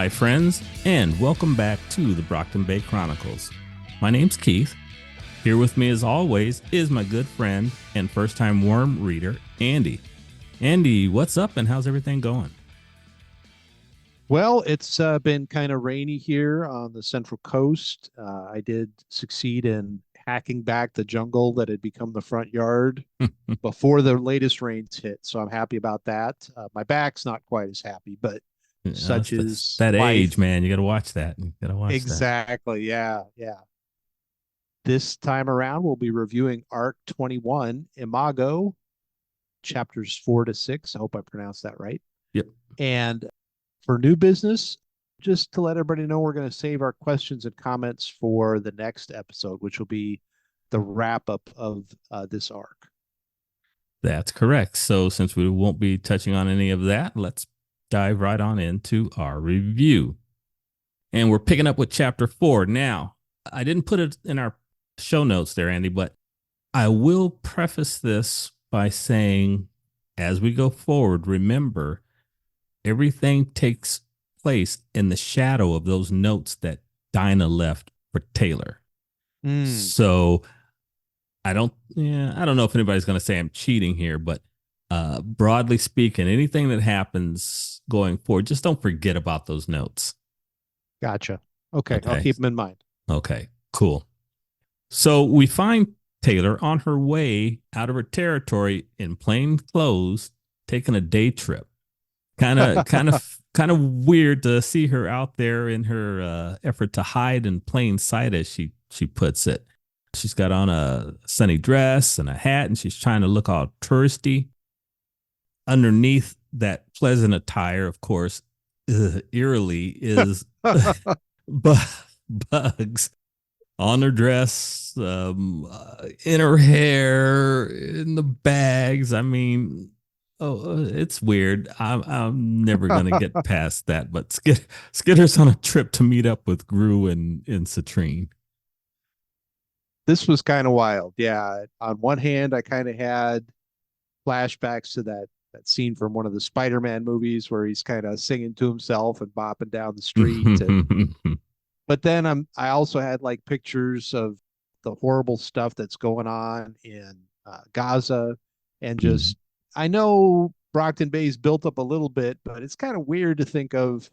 Hi, friends, and welcome back to the Brockton Bay Chronicles. My name's Keith. Here with me, as always, is my good friend and first-time worm reader, Andy. Andy, what's up, and how's everything going? Well, it's been kind of rainy here on the Central Coast. I did succeed in hacking back the jungle that had become the front yard before the latest rains hit. So I'm happy about that. My back's not quite as happy, but such That's is that age, life. man. You got to watch that. You got to watch that. Exactly. Yeah. Yeah. This time around, we'll be reviewing Arc 21, Imago, chapters 4 to 6. I hope I pronounced that right. Yep. And for new business, just to let everybody know, we're going to save our questions and comments for the next episode, which will be the wrap up of this arc. That's correct. So since we won't be touching on any of that, let's dive right on into our review. And we're picking up with chapter 4. Now, I didn't put it in our show notes there, Andy, but I will preface this by saying, as we go forward, remember, everything takes place in the shadow of those notes that Dinah left for Taylor. So I don't know if anybody's going to say I'm cheating here, but broadly speaking, anything that happens going forward, just don't forget about those notes. Gotcha. Okay. I'll keep them in mind. Okay, cool. So we find Taylor on her way out of her territory in plain clothes, taking a day trip. Kind of weird to see her out there in her effort to hide in plain sight, as she puts it. She's got on a sunny dress and a hat, and she's trying to look all touristy. Underneath that pleasant attire, of course, eerily is bugs on her dress, in her hair, in the bags. I mean, it's weird. I'm never gonna get past that. But Skitter's on a trip to meet up with Gru and Citrine. This was kind of wild. Yeah. On one hand, I kind of had flashbacks to that scene from one of the Spider-Man movies where he's kind of singing to himself and bopping down the street. But then I also had like pictures of the horrible stuff that's going on in Gaza, and just I know Brockton Bay's built up a little bit, but it's kind of weird to think of,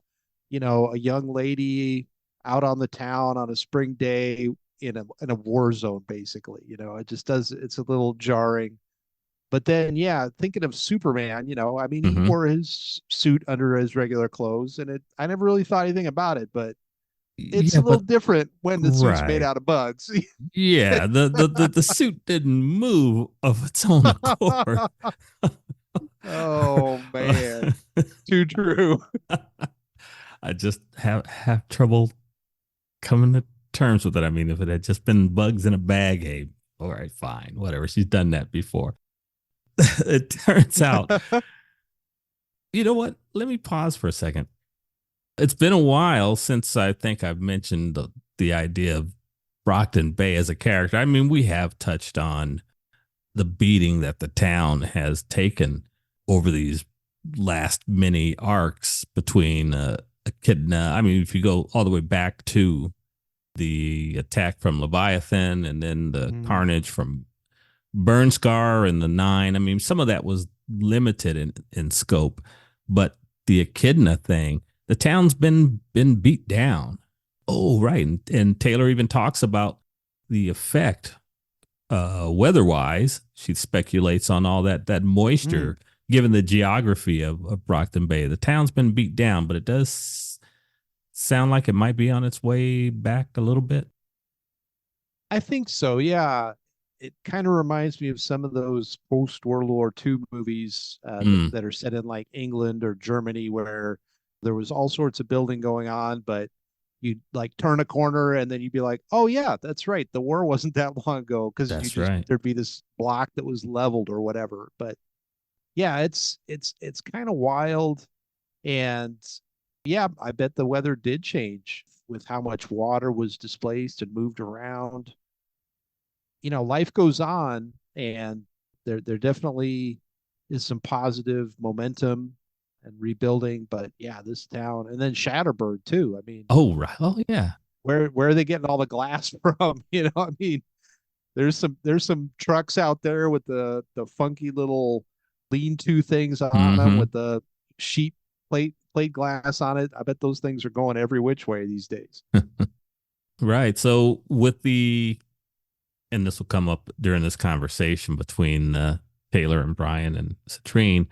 a young lady out on the town on a spring day in a war zone, basically. It's a little jarring. But then, yeah, thinking of Superman, I mean, he wore his suit under his regular clothes, and I never really thought anything about it, but it's Yeah, a little but different when the suit's made right. out of bugs. Yeah, the suit didn't move of its own accord. Oh man, too true. I just have trouble coming to terms with it. I mean, if it had just been bugs in a bag, hey, all right, fine, whatever. She's done that before. It turns out, you know what? Let me pause for a second. It's been a while since I think I've mentioned the idea of Brockton Bay as a character. I mean, we have touched on the beating that the town has taken over these last many arcs between Echidna. I mean, if you go all the way back to the attack from Leviathan and then the carnage from Burn Scar and the Nine. I mean, some of that was limited in scope, but the Echidna thing, the town's been beat down. Oh, right. And Taylor even talks about the effect weather-wise. She speculates on all that moisture, given the geography of Brockton Bay. The town's been beat down, but it does sound like it might be on its way back a little bit. I think so. Yeah. It kind of reminds me of some of those post World War II movies that are set in like England or Germany, where there was all sorts of building going on, but you'd like turn a corner and then you'd be like, oh yeah, that's right. The war wasn't that long ago, because That's right. there'd be this block that was leveled or whatever. But yeah, it's kind of wild. And yeah, I bet the weather did change with how much water was displaced and moved around. Life goes on, and there definitely is some positive momentum. and rebuilding. But yeah, this town, and then Shatterbird too. I mean, Oh, right. Oh, yeah. where are they getting all the glass from? I mean, there's some trucks out there with the funky little lean-to things on them Hmm. with the sheet plate glass on it. I bet those things are going every which way these days. Right. So and this will come up during this conversation between Taylor and Brian and Citrine,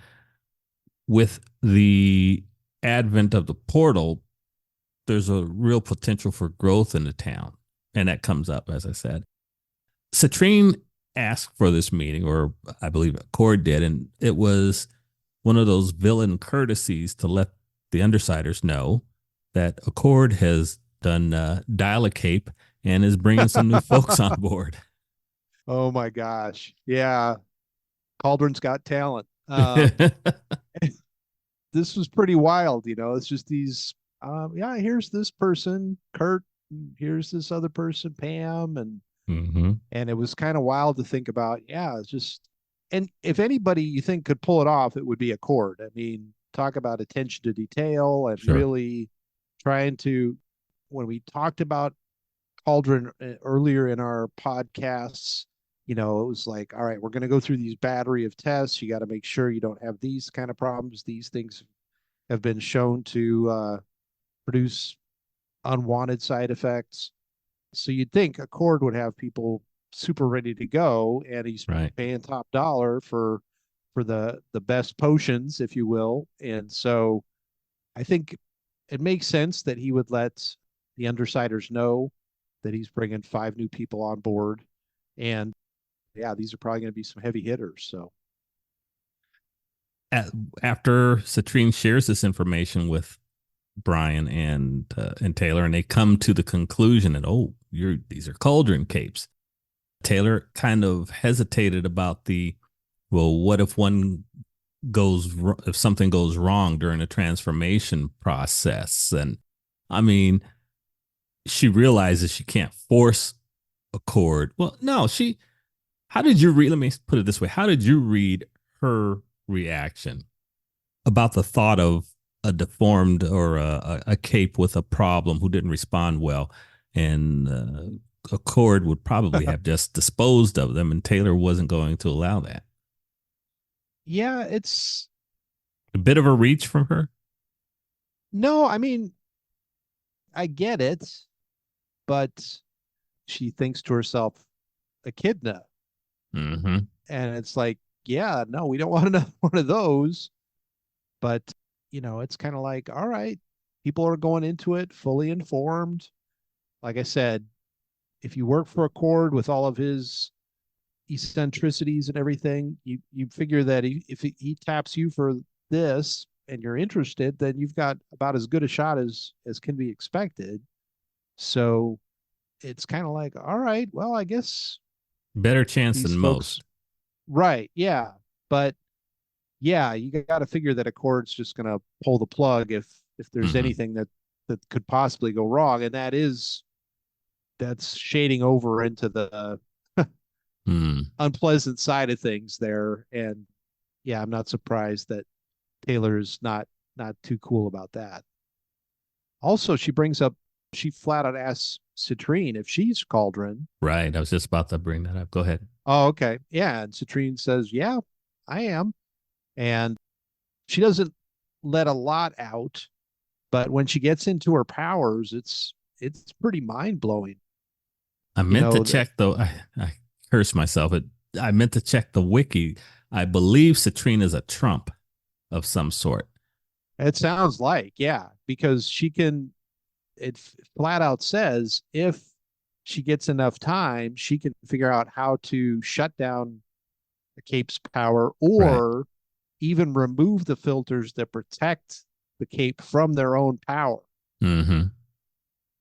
with the advent of the portal, there's a real potential for growth in the town. And that comes up, as I said. Citrine asked for this meeting, or I believe Cord did, and it was one of those villain courtesies to let the Undersiders know that Accord has done dial-a-cape and is bringing some new folks on board. Oh my gosh. Yeah. Cauldron's got talent. This was pretty wild. It's just these, yeah, here's this person, Kurt, and here's this other person, Pam. Hmm. And it was kind of wild to think about. Yeah, it's just, and if anybody you think could pull it off, it would be a Cord. I mean, talk about attention to detail and Sure. really trying to, when we talked about Cauldron earlier in our podcasts, it was like, all right, we're going to go through these battery of tests. You got to make sure you don't have these kind of problems. These things have been shown to produce unwanted side effects. So you'd think Accord would have people super ready to go, and he's Right. paying top dollar for the best potions, if you will. And so I think it makes sense that he would let the Undersiders know that he's bringing 5 new people on board. And yeah, these are probably going to be some heavy hitters. So After Citrine shares this information with Brian and Taylor, and they come to the conclusion that, oh, these are cauldron capes. Taylor kind of hesitated about well, what if if something goes wrong during the transformation process? And I mean, she realizes she can't force a cord. Well, no, how did you read? Let me put it this way. How did you read her reaction about the thought of a deformed or a cape with a problem who didn't respond well? And a cord would probably have just disposed of them, and Taylor wasn't going to allow that. yeah, it's A bit of a reach from her. no, I mean, I get it, but she thinks to herself, Echidna. Mm-hmm. And it's like, yeah, no, we don't want another one of those. But, it's kind of like, all right, people are going into it fully informed. Like I said, if you work for Accord with all of his eccentricities and everything, you figure that if he taps you for this and you're interested, then you've got about as good a shot as can be expected. So it's kind of like, all right, well, I guess Better chance these than folks, most. right, yeah, but yeah, you got to figure that Accord's just going to pull the plug if there's Mm-hmm. anything that could possibly go wrong, and that's shading over into the Mm. unpleasant side of things there. And yeah, I'm not surprised that Taylor's not too cool about that. Also, she flat out asks Citrine if she's Cauldron. Right. I was just about to bring that up. Go ahead. Oh, okay. Yeah. And Citrine says, yeah, I am. And she doesn't let a lot out, but when she gets into her powers, it's pretty mind blowing. I You meant to know, the, check though. I cursed myself. I meant to check the wiki. I believe Citrine is a Trump of some sort. it sounds like, yeah, because it flat out says if she gets enough time, she can figure out how to shut down the cape's power Right. or even remove the filters that protect the cape from their own power Mm-hmm.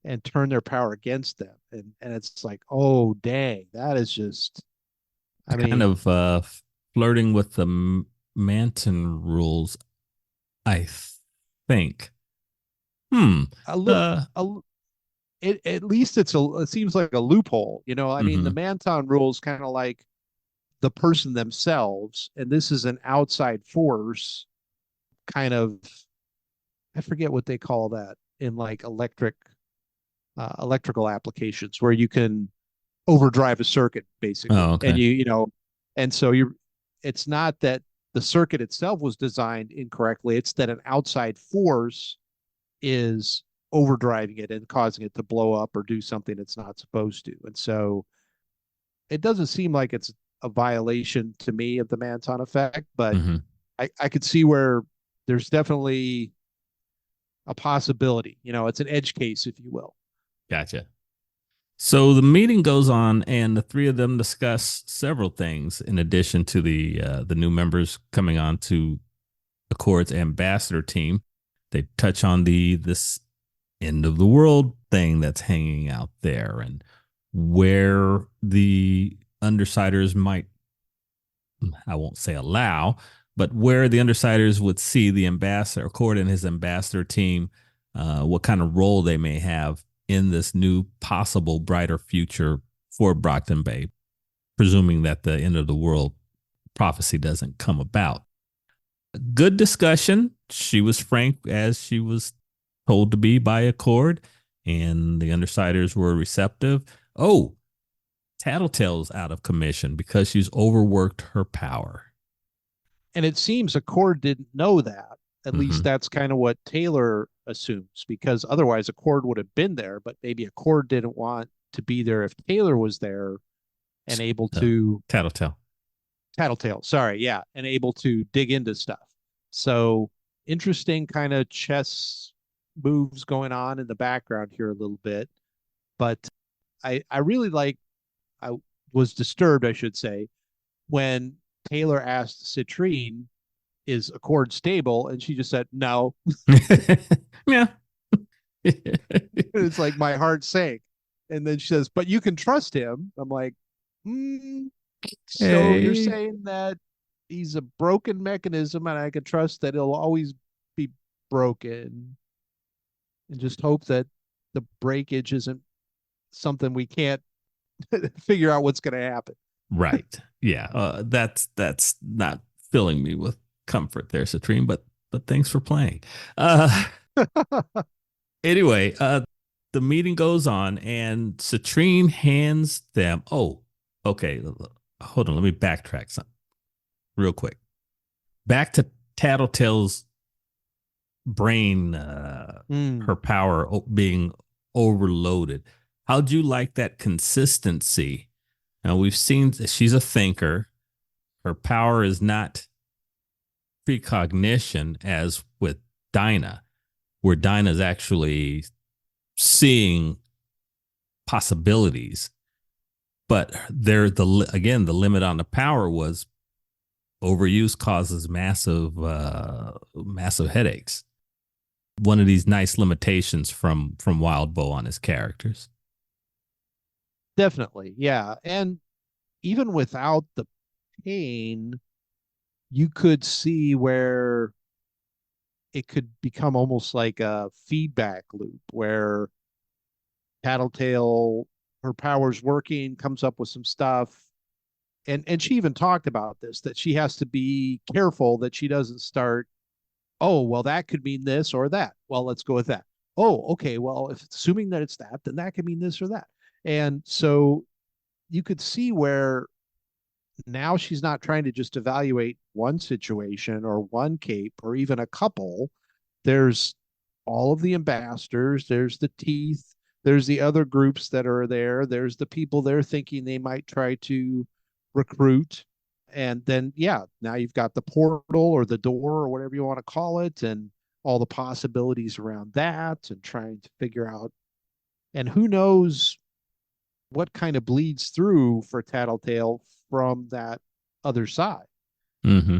and turn their power against them. And it's like, oh dang, that is just, I Kind mean, of flirting with the Manton rules, I think. Hmm. a little Uh. a, at least it seems like a loophole. I mean, the Mm-hmm. Manton rules kind of like the person themselves, and this is an outside force kind of, I forget what they call that in like electrical applications where you can overdrive a circuit basically. Oh, And okay. and so it's not that the circuit itself was designed incorrectly, it's that an outside force is overdriving it and causing it to blow up or do something it's not supposed to. And so it doesn't seem like it's a violation to me of the Manton effect, but Hmm. I could see where there's definitely a possibility. It's an edge case, if you will. Gotcha. So the meeting goes on, and the three of them discuss several things in addition to the new members coming on to Accord's ambassador team. They touch on this end of the world thing that's hanging out there, and where the undersiders might, I won't say allow, but where the undersiders would see the ambassador, Accord and his ambassador team, what kind of role they may have in this new possible brighter future for Brockton Bay, presuming that the end of the world prophecy doesn't come about. Good discussion. She was frank as she was told to be by Accord, and the undersiders were receptive. Oh, Tattletale's out of commission because she's overworked her power. And it seems Accord didn't know that. At least Mm-hmm. that's kind of what Taylor assumes, because otherwise Accord would have been there, but maybe Accord didn't want to be there if Taylor was there and able Uh, to Tattletale. Tattletale, sorry, yeah, and able to dig into stuff. So interesting kind of chess moves going on in the background here a little bit. But I really like, I was disturbed, I should say, when Taylor asked Citrine, is Accord stable? And she just said, no. Yeah. It's like my heart sank. And then she says, but you can trust him. I'm like, so you're Hey. saying that he's a broken mechanism and I can trust that it'll always be broken and just hope that the breakage isn't something we can't figure out what's going to happen. Right. Yeah. That's not filling me with comfort there, Citrine, but thanks for playing. Uh anyway, the meeting goes on and Citrine hands them, oh, okay. Hold on, let me backtrack some real quick. Back to Tattletale's brain, her Mm. power being overloaded. How'd you like that consistency? Now we've seen she's a thinker. Her power is not precognition as with Dinah, where Dinah's actually seeing possibilities. But there, the limit on the power was overuse causes massive headaches. One of these nice limitations from Wildbow on his characters. Definitely. Yeah. And even without the pain, you could see where it could become almost like a feedback loop where Tattletale, her power's working, comes up with some stuff. And she even talked about this, that she has to be careful that she doesn't start, oh, well, that could mean this or that. Well, let's go with that. Oh, okay. Well, if assuming that it's that, then that could mean this or that. And so you could see where now she's not trying to just evaluate one situation or one cape or even a couple. There's all of the ambassadors, there's the teeth, there's the other groups that are there, there's the people they're thinking they might try to recruit. And then, yeah, now you've got the portal or the door or whatever you want to call it, and all the possibilities around that, and trying to figure out. And who knows what kind of bleeds through for Tattletale from that other side. Mm-hmm.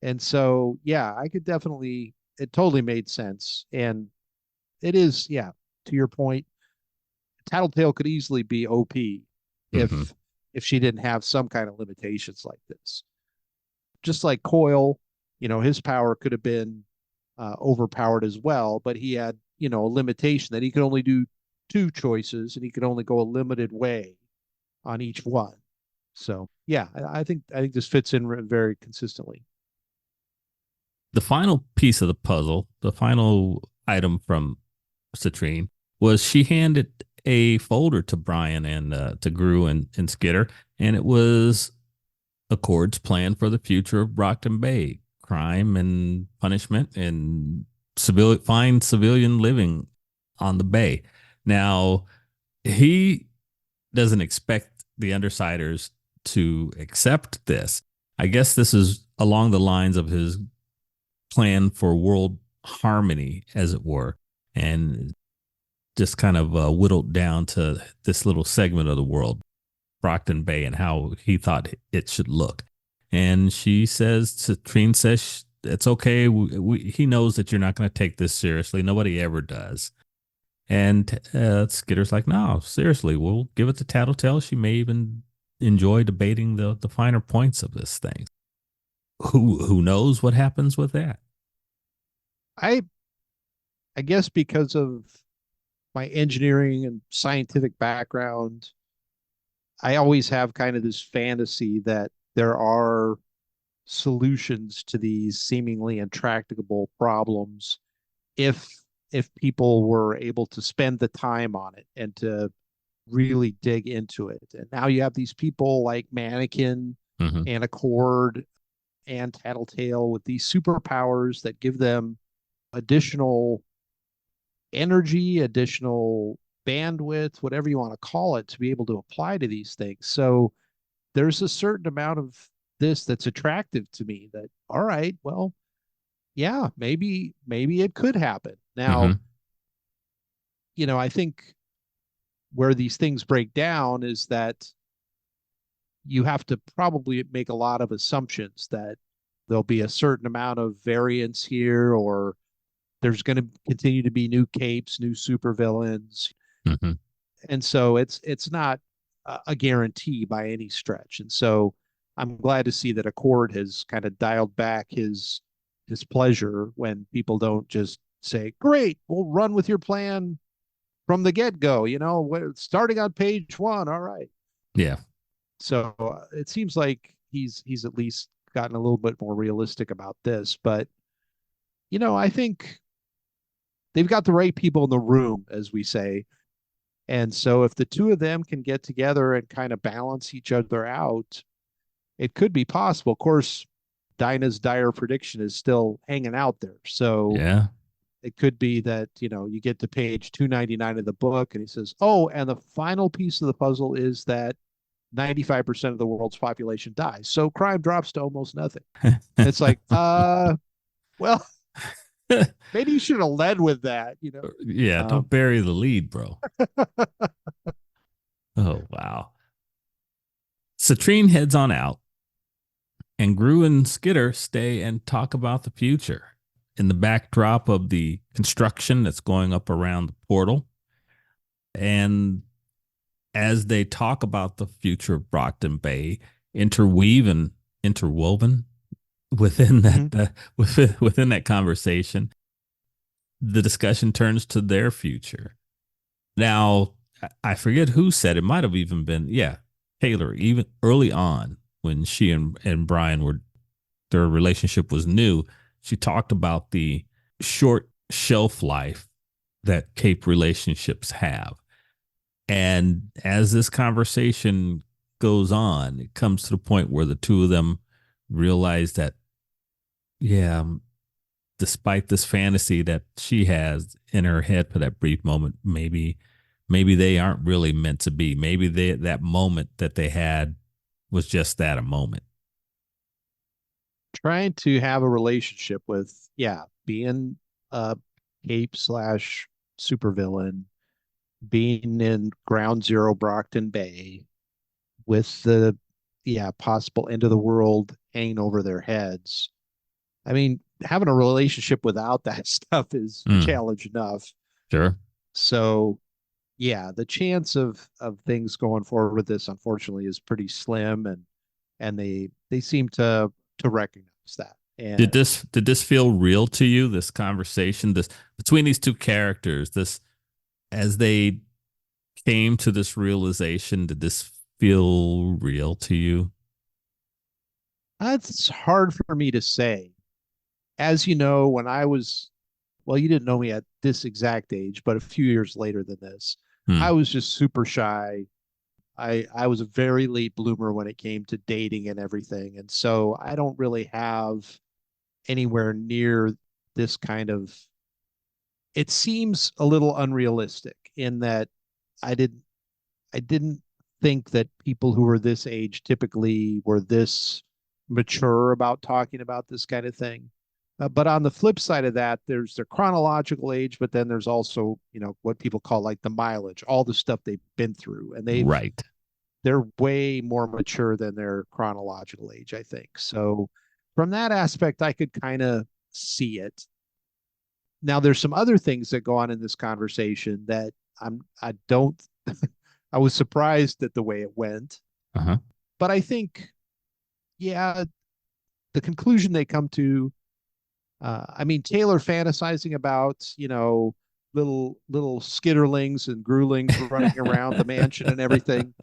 And so, yeah, I could definitely, it totally made sense. And it is, yeah, to your point, Tattletale could easily be OP Mm-hmm. if she didn't have some kind of limitations like this. Just like Coil, his power could have been overpowered as well, but he had, a limitation that he could only do two choices and he could only go a limited way on each one. So yeah, I think this fits in very consistently. The final piece of the puzzle, the final item from Citrine, was she handed a folder to Brian and to Gru and Skitter, and it was Accord's plan for the future of Brockton Bay, crime and punishment and fine civilian living on the bay. Now, he doesn't expect the Undersiders to accept this. I guess this is along the lines of his plan for world harmony, as it were, and just kind of whittled down to this little segment of the world, Brockton Bay, and how he thought it should look. And she says, Citrine says, it's okay. He knows that you're not going to take this seriously. Nobody ever does. And Skitter's like, no, seriously, we'll give it to Tattletale. She may even enjoy debating the finer points of this thing. Who knows what happens with that? I I guess because of my engineering and scientific background, I always have kind of this fantasy that there are solutions to these seemingly intractable problems if people were able to spend the time on it and to really dig into it. And now you have these people like Mannequin Mm-hmm. and Accord and Tattletale with these superpowers that give them additional energy, additional bandwidth, whatever you want to call it, to be able to apply to these things. So there's a certain amount of this that's attractive to me that, all right, well, yeah, maybe it could happen. Now, Mm-hmm. I think where these things break down is that you have to probably make a lot of assumptions that there'll be a certain amount of variance here, or there's going to continue to be new capes, new supervillains, Mm-hmm. and so it's not a guarantee by any stretch. And so I'm glad to see that Accord has kind of dialed back his displeasure when people don't just say, "Great, we'll run with your plan from the get go." Starting on page one. All right. Yeah. So it seems like he's at least gotten a little bit more realistic about this. But I think they've got the right people in the room, as we say. And so if the two of them can get together and kind of balance each other out, it could be possible. Of course, Dinah's dire prediction is still hanging out there. So Yeah. it could be that, you get to page 299 of the book and he says, "Oh, and the final piece of the puzzle is that 95% of the world's population dies. So crime drops to almost nothing." It's like, well, maybe you should have led with that. Yeah. Don't Um, bury the lead, bro. Oh, wow. Citrine heads on out, and Gru and Skitter stay and talk about the future in the backdrop of the construction that's going up around the portal. And as they talk about the future of Brockton Bay, interwoven within that mhm. within that conversation, the discussion turns to their future. Now, I forget who said it. Might have even been, yeah, Taylor. Even early on, when she and Brian were their relationship was new, she talked about the short shelf life that Cape relationships have. And as this conversation goes on, it comes to the point where the two of them realize that, yeah, despite this fantasy that she has in her head for that brief moment, maybe they aren't really meant to be. Maybe that moment that they had was just that, a moment. Trying to have a relationship with, yeah, being a cape slash supervillain, being in Ground Zero Brockton Bay with the, yeah, possible end of the world hanging over their heads. I mean, having a relationship without that stuff is a Mm, challenge enough. sure. So yeah, the chance of things going forward with this, unfortunately, is pretty slim, and they seem to recognize that. Did And this feel real to you? This conversation, this between these two characters, this as they came to this realization, did this feel real to you? it's hard for me to say. as you know, when I was, well, you didn't know me at this exact age, but a few years later than this, I Hmm. was just super shy. I was a very late bloomer when it came to dating and everything. And so I don't really have anywhere near this kind of, it seems a little unrealistic in that I didn't I didn't think that people who were this age typically were this mature about talking about this kind of thing. But on the flip side of that, there's their chronological age, but then there's also, what people call like the mileage, all the stuff they've been through, and Right. they're way more mature than their chronological age, I think. So from that aspect, I could kind of see it. Now, there's some other things that go on in this conversation that I don't I was surprised at the way it went, Uh-huh. but I think, yeah, the conclusion they come to. I mean, Taylor fantasizing about, little skitterlings and grewlings running around the mansion and everything.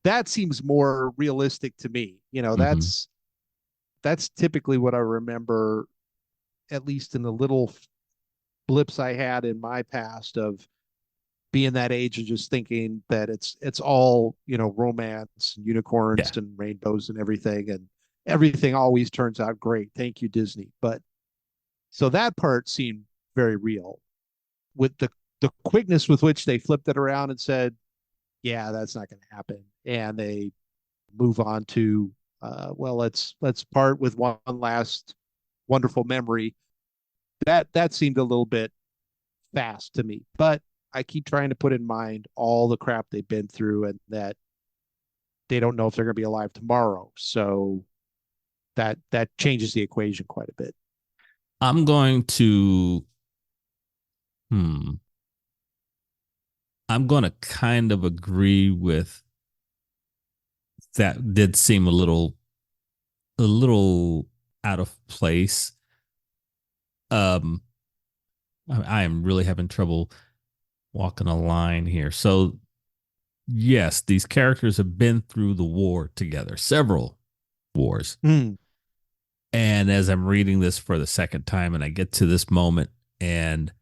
That seems more realistic to me. Hmm. That's typically what I remember, at least in the little blips I had in my past of being that age and just thinking that it's all, romance and unicorns Yeah. and rainbows and everything, and everything always turns out great. Thank you, Disney. But so that part seemed very real with the quickness with which they flipped it around and said, yeah, that's not going to happen. And they move on to, well, let's part with one last wonderful memory. That seemed a little bit fast to me, but I keep trying to put in mind all the crap they've been through and that they don't know if they're going to be alive tomorrow. So that changes the equation quite a bit. I'm going to, hmm, I'm going to kind of agree with that. Did seem a little out of place. Um, I am really having trouble walking a line here. So, yes, these characters have been through the war together, several wars. Mm, And as I'm reading this for the second time, and I get to this moment, and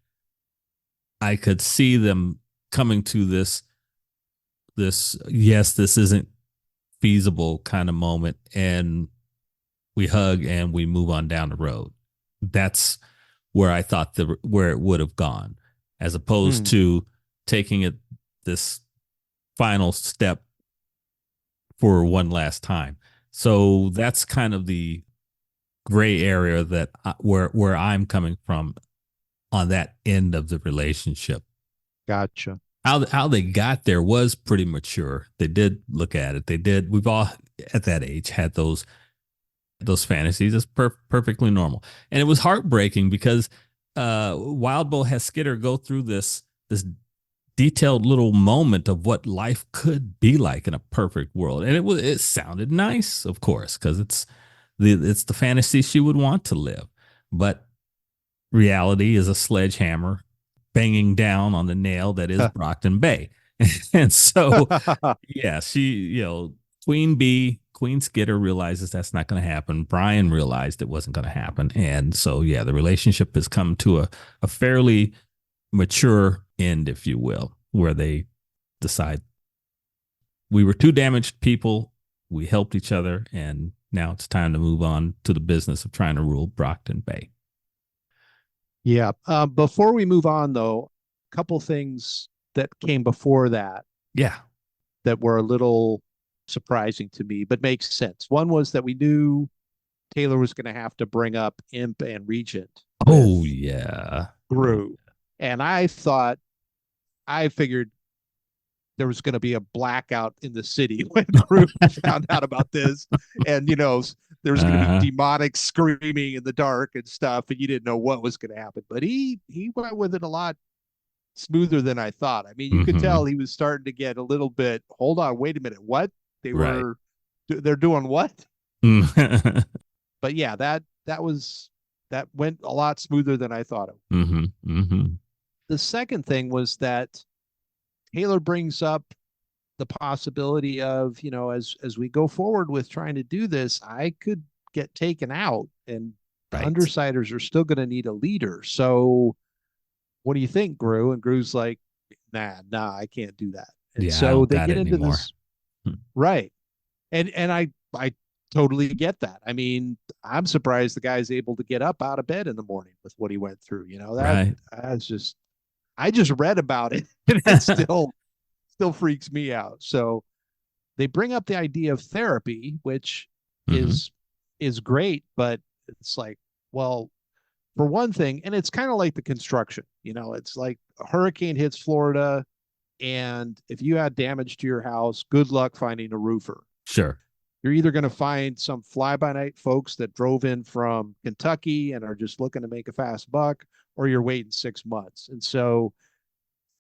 I could see them coming to this yes, this isn't feasible kind of moment, and we hug and we move on down the road. That's where I thought where it would have gone, as opposed mm, to taking it this final step for one last time. So that's kind of the gray area that where I'm coming from on that end of the relationship. gotcha. How they got there was pretty mature. They did look at it. They did. We've all at that age had those fantasies. It's perfectly normal, and it was heartbreaking because Wildbow has Skitter go through this detailed little moment of what life could be like in a perfect world, and it sounded nice, of course, because it's the fantasy she would want to live, but reality is a sledgehammer banging down on the nail that is Brockton Bay. And so, yeah, Queen Bee, Queen Skitter realizes that's not going to happen. Brian realized it wasn't going to happen. And so, yeah, the relationship has come to a fairly mature end, if you will, where they decide we were two damaged people. We helped each other. And now it's time to move on to the business of trying to rule Brockton Bay. Yeah. Before we move on, though, a couple things that came before that Yeah. that were a little surprising to me, but makes sense. One was that we knew Taylor was going to have to bring up Imp and Regent Oh, with yeah. Gru. And I figured there was going to be a blackout in the city when Gru found out about this. And, there was going to be Uh-huh. demonic screaming in the dark and stuff, and you didn't know what was going to happen. But he went with it a lot smoother than I thought. I mean, you could Mm-hmm. tell he was starting to get a little bit, hold on, wait a minute, what? They Right. were they're doing what? Mm-hmm. But yeah, that went a lot smoother than I thought it would. Mm-hmm. The second thing was that Taylor brings up the possibility of, as we go forward with trying to do this, I could get taken out and the Right. undersiders are still going to need a leader. So what do you think, Gru? And Gru's like, nah, I can't do that. And Yeah, I so don't they got get it into anymore. this, right. And I totally get that. I mean, I'm surprised the guy's able to get up out of bed in the morning with what he went through. Right. That's just I just read about it and it still freaks me out. So they bring up the idea of therapy, which Hmm. is is great, but it's like, well, for one thing, and it's kind of like the construction, it's like a hurricane hits Florida, and if you had damage to your house, good luck finding a roofer. Sure. You're either going to find some fly by night folks that drove in from Kentucky and are just looking to make a fast buck, or you're waiting 6 months. And so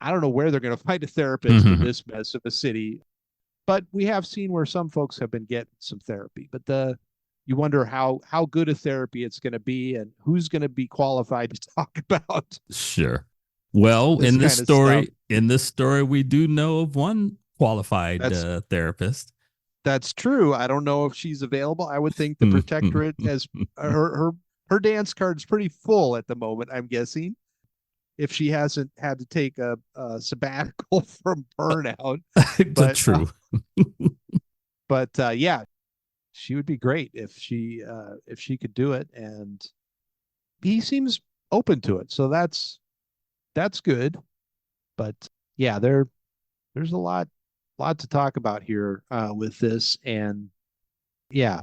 I don't know where they're going to find a therapist in Hmm. this mess of a city, but we have seen where some folks have been getting some therapy. But you wonder how good a therapy it's going to be and who's going to be qualified to talk about Sure. Well, this kind of stuff. in this story, we do know of one qualified That's therapist. that's true. I don't know if she's available. I would think the protectorate has her dance card's pretty full at the moment, I'm guessing, if she hasn't had to take a sabbatical from burnout. It's But true. yeah, she would be great if she could do it, and he seems open to it. So that's good. But yeah, there's a lot to talk about here with this, and yeah,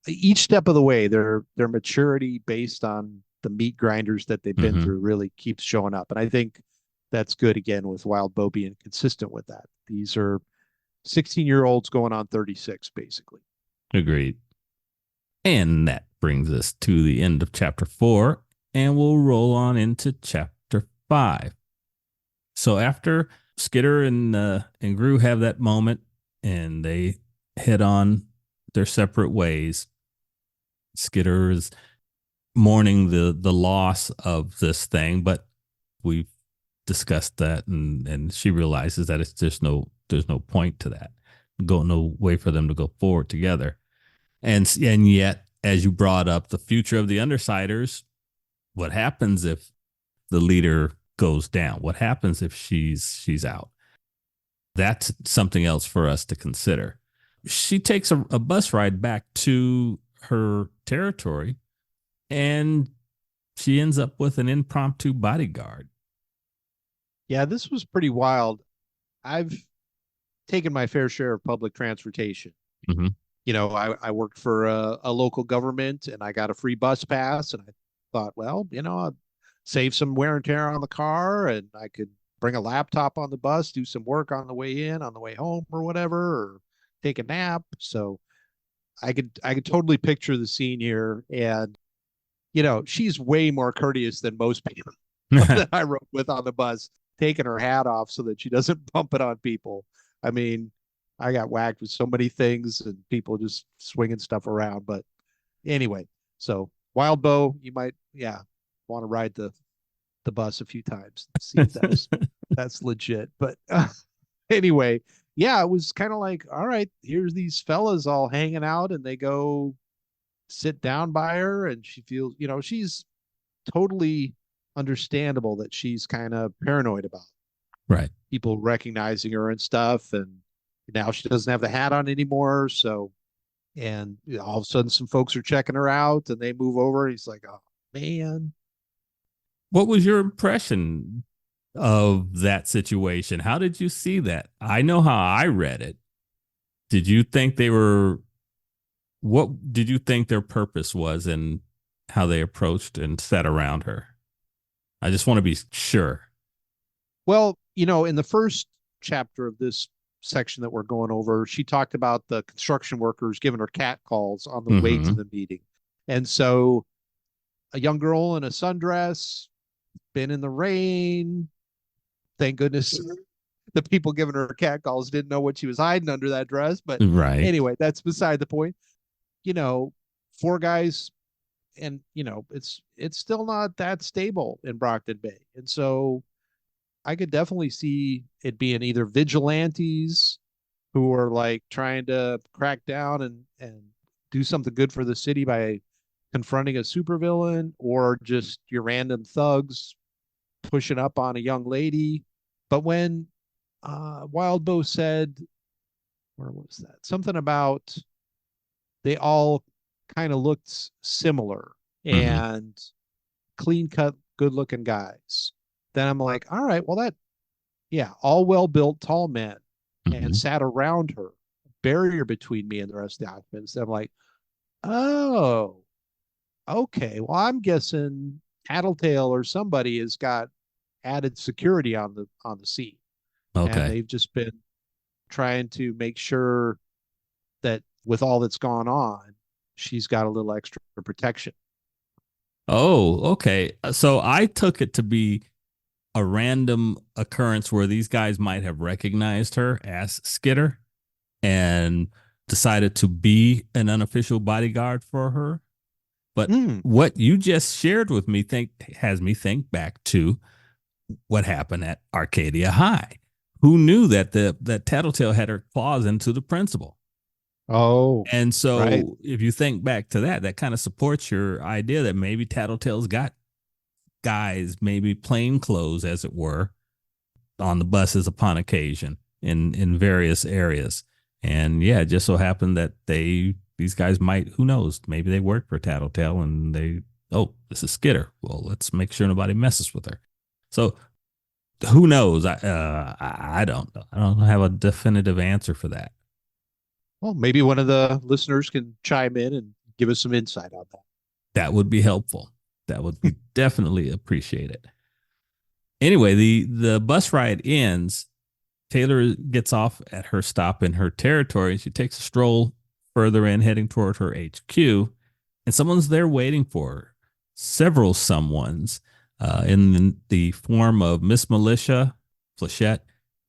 each step of the way, their maturity based on the meat grinders that they've been Hmm. through really keeps showing up, and I think that's good again with Wildbow being consistent with that. These are 16-year-olds going on 36, basically. Agreed. And that brings us to the end of chapter 4, and we'll roll on into chapter 5. So after Skitter and Gru have that moment, and they head on their separate ways, Skitter is mourning the loss of this thing, but we've discussed that, and she realizes that it's just there's no point to that, no way for them to go forward together, and yet, as you brought up, the future of the Undersiders, what happens if the leader goes down? What happens if she's out? That's something else for us to consider. She takes a bus ride back to her territory, and she ends up with an impromptu bodyguard. Yeah, this was pretty wild. I've taken my fair share of public transportation. Mm-hmm. I worked for a local government and I got a free bus pass. And I thought, well, I'd save some wear and tear on the car and I could bring a laptop on the bus, do some work on the way in, on the way home or whatever, or take a nap. So I could totally picture the scene here. And, she's way more courteous than most people that I rode with on the bus, taking her hat off so that she doesn't bump it on people. I mean, I got whacked with so many things and people just swinging stuff around. But anyway, so Wildbow, you might, yeah, want to ride the bus a few times, see if that's legit. But anyway, yeah, it was kind of like, all right, here's these fellas all hanging out, and they go sit down by her, and she feels, she's totally understandable that she's kind of paranoid about Right. people recognizing her and stuff. And now she doesn't have the hat on anymore. So, and all of a sudden, some folks are checking her out and they move over. He's like, oh, man. What was your impression of that situation? How did you see that? I know how I read it. Did you think they were, what did you think their purpose was in how they approached and sat around her? I just want to be sure. Well, in the first chapter of this section that we're going over, she talked about the construction workers giving her cat calls on the way to Mm-hmm. the meeting. And so a young girl in a sundress, been in the rain. Thank goodness the people giving her cat calls didn't know what she was hiding under that dress. But Right. anyway, that's beside the point. You know, four guys, and it's still not that stable in Brockton Bay. And so I could definitely see it being either vigilantes who are like trying to crack down and do something good for the city by confronting a supervillain or just your random thugs pushing up on a young lady. But when Wildbow said, where was that? Something about they all kind of looked similar Mm-hmm. and clean cut, good looking guys. Then I'm like, all right, well, yeah, all well built, tall men and Mm-hmm. sat around her, barrier between me and the rest of the occupants. I'm like, oh, okay. Well, I'm guessing Tattletale or somebody has got added security on the scene, and Okay. they've just been trying to make sure that with all that's gone on, she's got a little extra protection. Oh, okay. So I took it to be a random occurrence where these guys might have recognized her as Skitter and decided to be an unofficial bodyguard for her. But Mm. what you just shared with me has me think back to what happened at Arcadia High. Who knew that that Tattletale had her claws into the principal? Oh, And right. so if you think back to that, that kind of supports your idea that maybe Tattletale's got guys, maybe plain clothes, as it were, on the buses upon occasion in various areas. And yeah, it just so happened that these guys might, who knows, maybe they work for Tattletale and they, oh, this is Skitter. Well, let's make sure nobody messes with her. So who knows? I don't know. I don't have a definitive answer for that. Well, maybe one of the listeners can chime in and give us some insight on that. That would be helpful. That would be definitely appreciated. Anyway, the bus ride ends. Taylor gets off at her stop in her territory. She takes a stroll further in, heading toward her HQ, and someone's there waiting for her. Several someones in the form of Miss Militia, Flechette,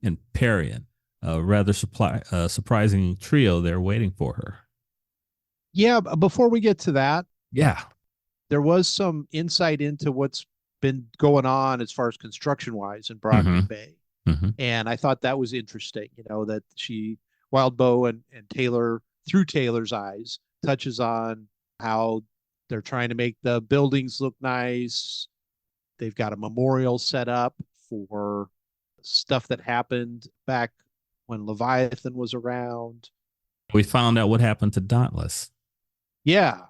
and Parian. A rather surprising trio there waiting for her. Yeah, before we get to that, Yeah. there was some insight into what's been going on as far as construction wise in Mm-hmm. Brockton Bay. Mm-hmm. And I thought that was interesting, that Wildbow and Taylor, through Taylor's eyes, touches on how they're trying to make the buildings look nice. They've got a memorial set up for stuff that happened back when Leviathan was around. We found out what happened to Dauntless. Yeah,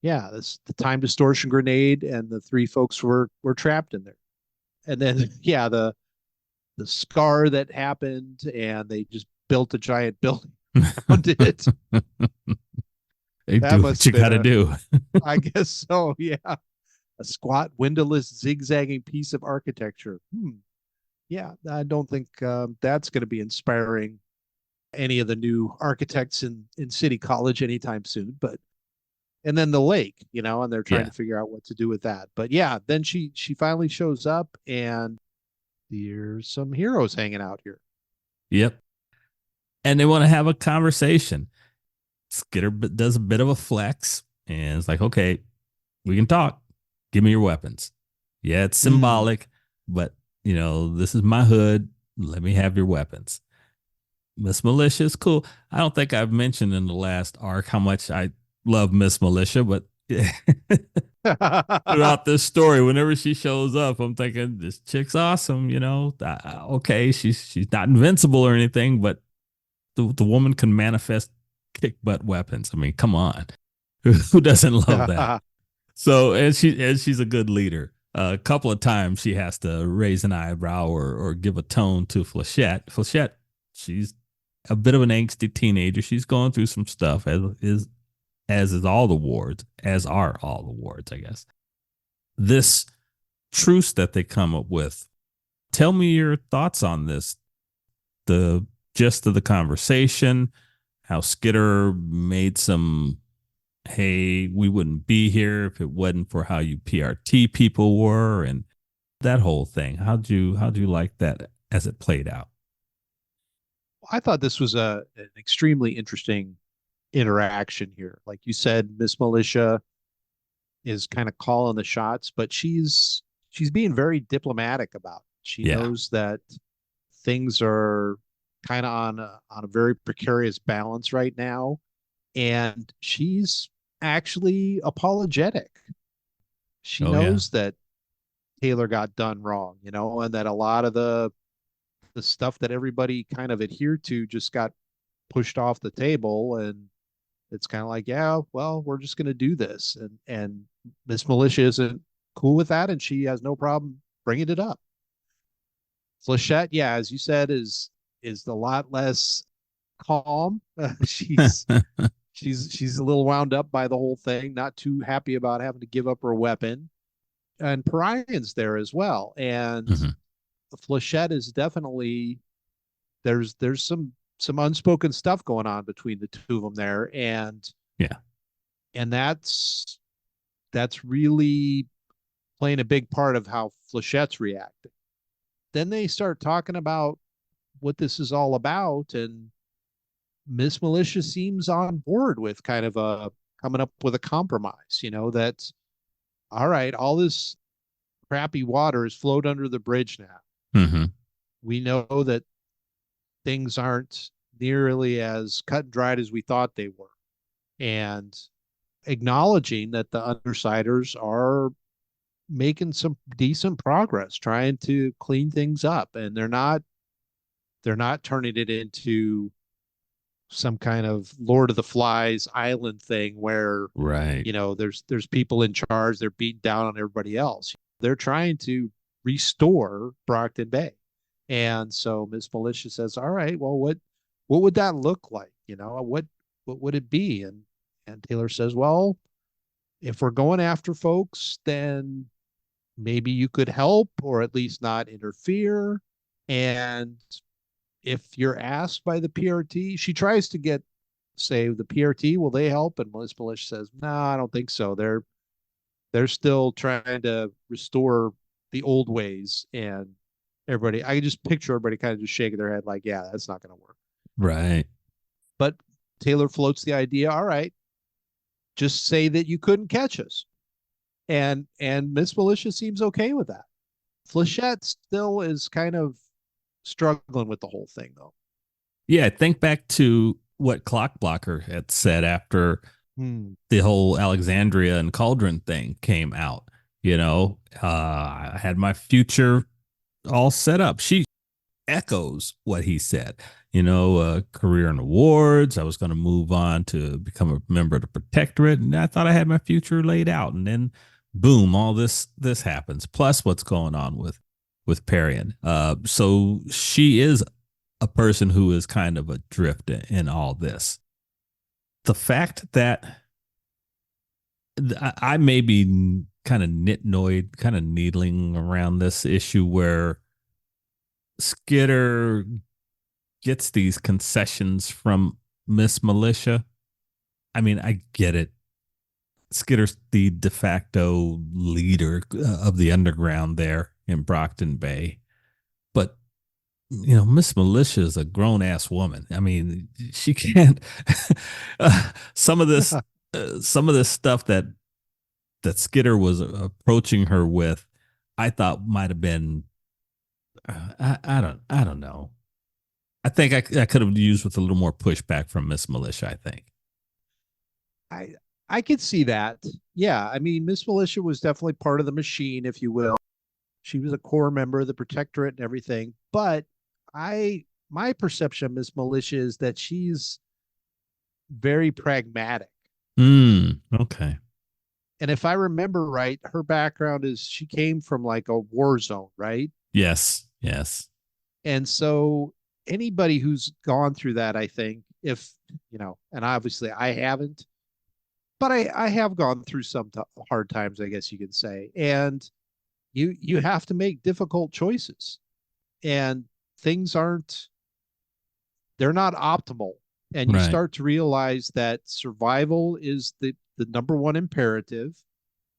yeah, that's the time distortion grenade, and the three folks were trapped in there. And then yeah, the scar that happened, and they just built a giant building around it. They That do must what have you been got to do. I guess so, yeah. A squat, windowless, zigzagging piece of architecture. Yeah, I don't think that's going to be inspiring any of the new architects in City College anytime soon. But and then the lake, and they're trying Yeah. to figure out what to do with that. But yeah, then she finally shows up, and there's some heroes hanging out here. Yep. And they want to have a conversation. Skitter does a bit of a flex and it's like, okay, we can talk. Give me your weapons. Yeah, it's Mm. symbolic, but this is my hood. Let me have your weapons. Miss Militia is cool. I don't think I've mentioned in the last arc how much I love Miss Militia, but throughout this story, whenever she shows up, I'm thinking this chick's awesome. Okay, she's not invincible or anything, but the woman can manifest kick butt weapons. I mean, come on, who doesn't love that? So, and she's a good leader. A couple of times she has to raise an eyebrow or give a tone to Flechette. Flechette, she's a bit of an angsty teenager. She's going through some stuff, as is all the wards, as are all the wards, I guess. This truce that they come up with. Tell me your thoughts on this. The gist of the conversation, how Skitter made some, hey, we wouldn't be here if it wasn't for how you PRT people were, and that whole thing. How'd you like that as it played out? I thought this was an extremely interesting interaction here. Like you said, Miss Militia is kind of calling the shots, but she's being very diplomatic about it. She Yeah. knows that things are kind of on a very precarious balance right now, and she's actually apologetic. She Oh yeah. knows that Taylor got done wrong, and that a lot of the stuff that everybody kind of adhered to just got pushed off the table, and it's kind of like, yeah, well, we're just going to do this, and Miss Militia isn't cool with that, and she has no problem bringing it up. Flechette, yeah, as you said, is a lot less calm. She's a little wound up by the whole thing, not too happy about having to give up her weapon. And Parian's there as well. And Hmm. Flechette is definitely there's some unspoken stuff going on between the two of them there, Yeah. and that's really playing a big part of how Flechette's reacting. Then they start talking about what this is all about, and Miss Militia seems on board with kind of a coming up with a compromise, that all right, all this crappy water has flowed under the bridge now. Hmm. We know that things aren't nearly as cut and dried as we thought they were. And acknowledging that the Undersiders are making some decent progress trying to clean things up, and they're not turning it into some kind of Lord of the Flies island thing where Right. there's people in charge, they're beating down on everybody else. They're trying to restore Brockton Bay. And so Miss Militia says, all right, well, what would that look like? What would it be? And Taylor says, well, if we're going after folks, then maybe you could help or at least not interfere. And if you're asked by the PRT, she tries to say the PRT, will they help? And Miss Militia says, no, I don't think so. They're still trying to restore the old ways, and everybody, I can just picture everybody kind of just shaking their head like, yeah, that's not going to work. Right. But Taylor floats the idea, all right, just say that you couldn't catch us. And Miss Militia seems okay with that. Flechette still is kind of struggling with the whole thing though. Yeah. Think back to what Clock Blocker had said after Hmm. the whole Alexandria and Cauldron thing came out. I had my future all set up. She echoes what he said. Career in awards. I was going to move on to become a member of the Protectorate, and I thought I had my future laid out. And then, boom, all this happens. Plus, what's going on with Parian. So she is a person who is kind of adrift in all this. The fact that I may be kind of nitnoid, kind of needling around this issue where Skitter gets these concessions from Miss Militia. I mean, I get it. Skitter's the de facto leader of the underground there in Brockton Bay. But, Miss Militia is a grown ass woman. I mean, she can't. Some of this, stuff that Skitter was approaching her with, I thought might have been. I don't know. I think I could have used with a little more pushback from Miss Militia. I think. I I could see that. Yeah, I mean, Miss Militia was definitely part of the machine, if you will. She was a core member of the Protectorate and everything. But my perception of Miss Militia is that she's very pragmatic. Okay. And if I remember right, her background is she came from like a war zone, right? Yes. Yes. And so anybody who's gone through that, I think, if, and obviously I haven't, but I have gone through some hard times, I guess you could say. And you have to make difficult choices, and things they're not optimal. And you Right. start to realize that survival is the number one imperative,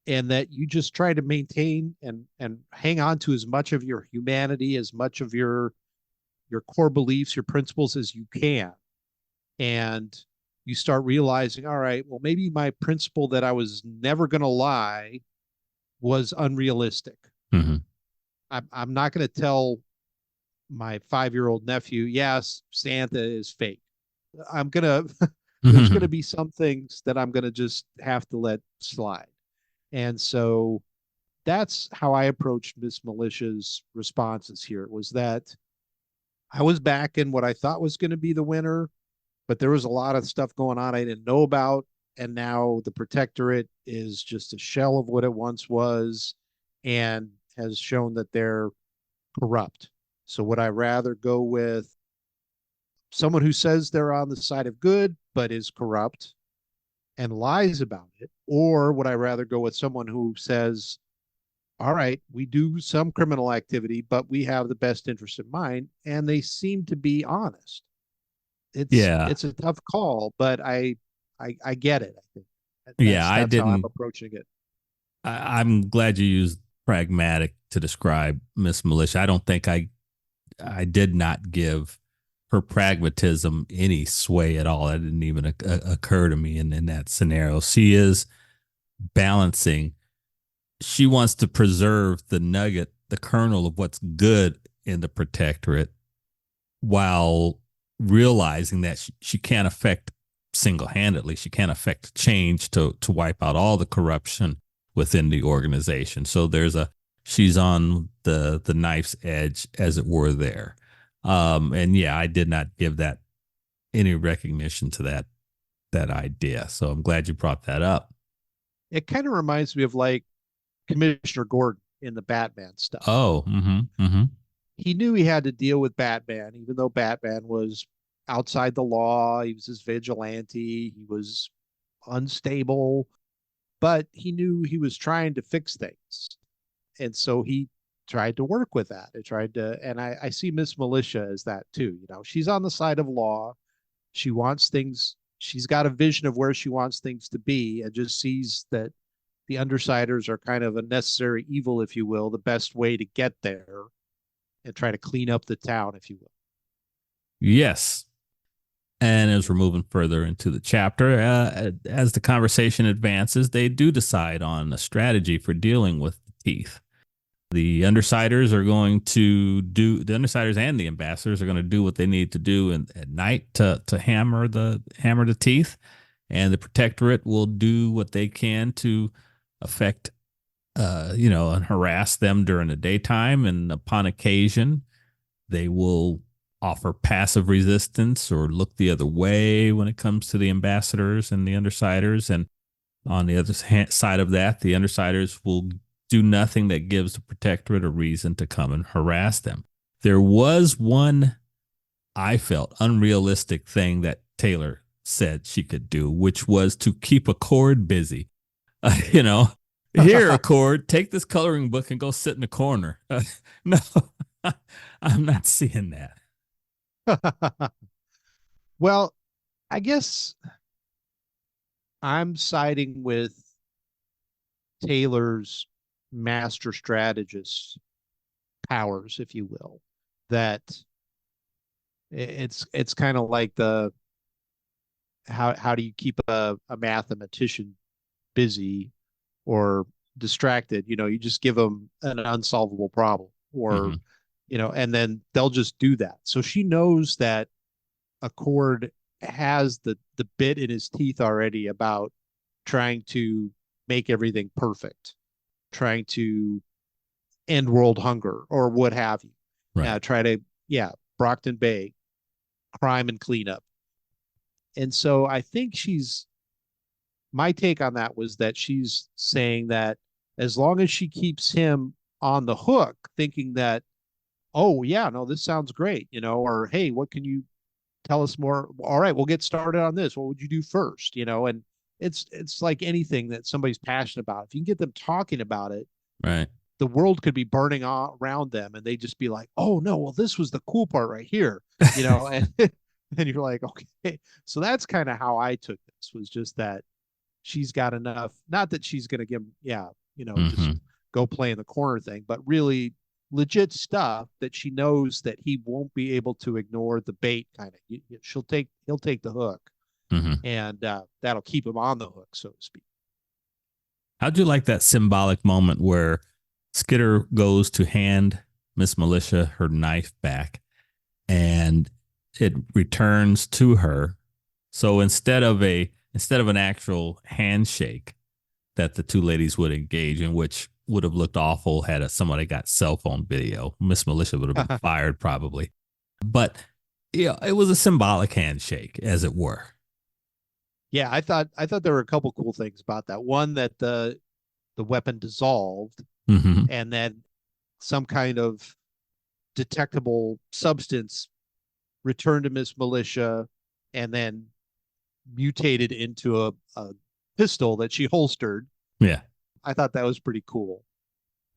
and that you just try to maintain and hang on to as much of your humanity, as much of your core beliefs, your principles as you can. And you start realizing, all right, well, maybe my principle that I was never going to lie was unrealistic. Mm-hmm. I'm not going to tell my 5-year-old nephew, yes, Santa is fake. I'm going to there's going to be some things that I'm going to just have to let slide. And so that's how I approached Miss Militia's responses here, was that I was back in what I thought was going to be the winner, but there was a lot of stuff going on I didn't know about. And now the protectorate is just a shell of what it once was and has shown that they're corrupt. So would I rather go with someone who says they're on the side of good, but is corrupt and lies about it? Or would I rather go with someone who says, all right, we do some criminal activity, but we have the best interest in mind, and they seem to be honest. It's Yeah. it's a tough call, but I get it. I think Yeah. I that's how I'm didn't, approaching it. I'm glad you used pragmatic to describe Miss Militia. I don't think I did not give her pragmatism any sway at all. That didn't even occur to me in that scenario. She is balancing. She wants to preserve the nugget, the kernel of what's good in the protectorate, while realizing that she can't affect single-handedly. She can't affect change to wipe out all the corruption within the organization. So she's on the knife's edge, as it were, there. And yeah, I did not give that any recognition to that idea. So I'm glad you brought that up. It kind of reminds me of like Commissioner Gordon in the Batman stuff. Oh, He knew he had to deal with Batman, even though Batman was outside the law. He was his vigilante. He was unstable, but he knew he was trying to fix things. And so he tried to work with that. It tried to, and I see Miss Militia as that too. You know, she's on the side of law. She wants things, she's got a vision of where she wants things to be, and just sees that the undersiders are kind of a necessary evil, if you will, the best way to get there and try to clean up the town, if you will. yes. And as we're moving further into the chapter, as the conversation advances, they do decide on a strategy for dealing with the teeth. The undersiders and the ambassadors are going to do what they need to do at night to hammer the teeth, and the protectorate will do what they can to affect, and harass them during the daytime. And upon occasion, they will offer passive resistance or look the other way when it comes to the ambassadors and the undersiders. And on the other side of that, the undersiders will do nothing that gives the protectorate a reason to come and harass them. There was one, I felt, unrealistic thing that Taylor said she could do, which was to keep Accord busy. Here, Accord, take this coloring book and go sit in the corner. No, I'm not seeing that. Well, I guess I'm siding with Taylor's master strategist powers, if you will. That it's kind of like the how do you keep a mathematician busy or distracted? You just give them an unsolvable problem, or and then they'll just do that. So she knows that Accord has the bit in his teeth already about trying to make everything perfect, trying to end world hunger or what have you. Right. Try to, Brockton Bay, crime and cleanup. And so I think my take on that was that she's saying that as long as she keeps him on the hook, thinking that, oh, yeah, no, this sounds great, or hey, what can you tell us more? All right, we'll get started on this. What would you do first? And it's like anything that somebody's passionate about. If you can get them talking about it, right, the world could be burning around them, and they just be like, "Oh no, well this was the cool part right here," and and you're like, okay. So that's kind of how I took this. Was just that she's got enough. Not that she's going to give him, just go play in the corner thing, but really legit stuff that she knows that he won't be able to ignore the bait. Kind of, he'll take the hook. And that'll keep him on the hook, so to speak. How'd you like that symbolic moment where Skitter goes to hand Miss Militia her knife back, and it returns to her So instead of an actual handshake that the two ladies would engage in, which would have looked awful had somebody got cell phone video, Miss Militia would have been fired probably. But yeah, it was a symbolic handshake, as it were. Yeah, I thought there were a couple cool things about that. One, that the weapon dissolved, Mm-hmm. and then some kind of detectable substance returned to Miss Militia, and then mutated into a pistol that she holstered. Yeah. I thought that was pretty cool.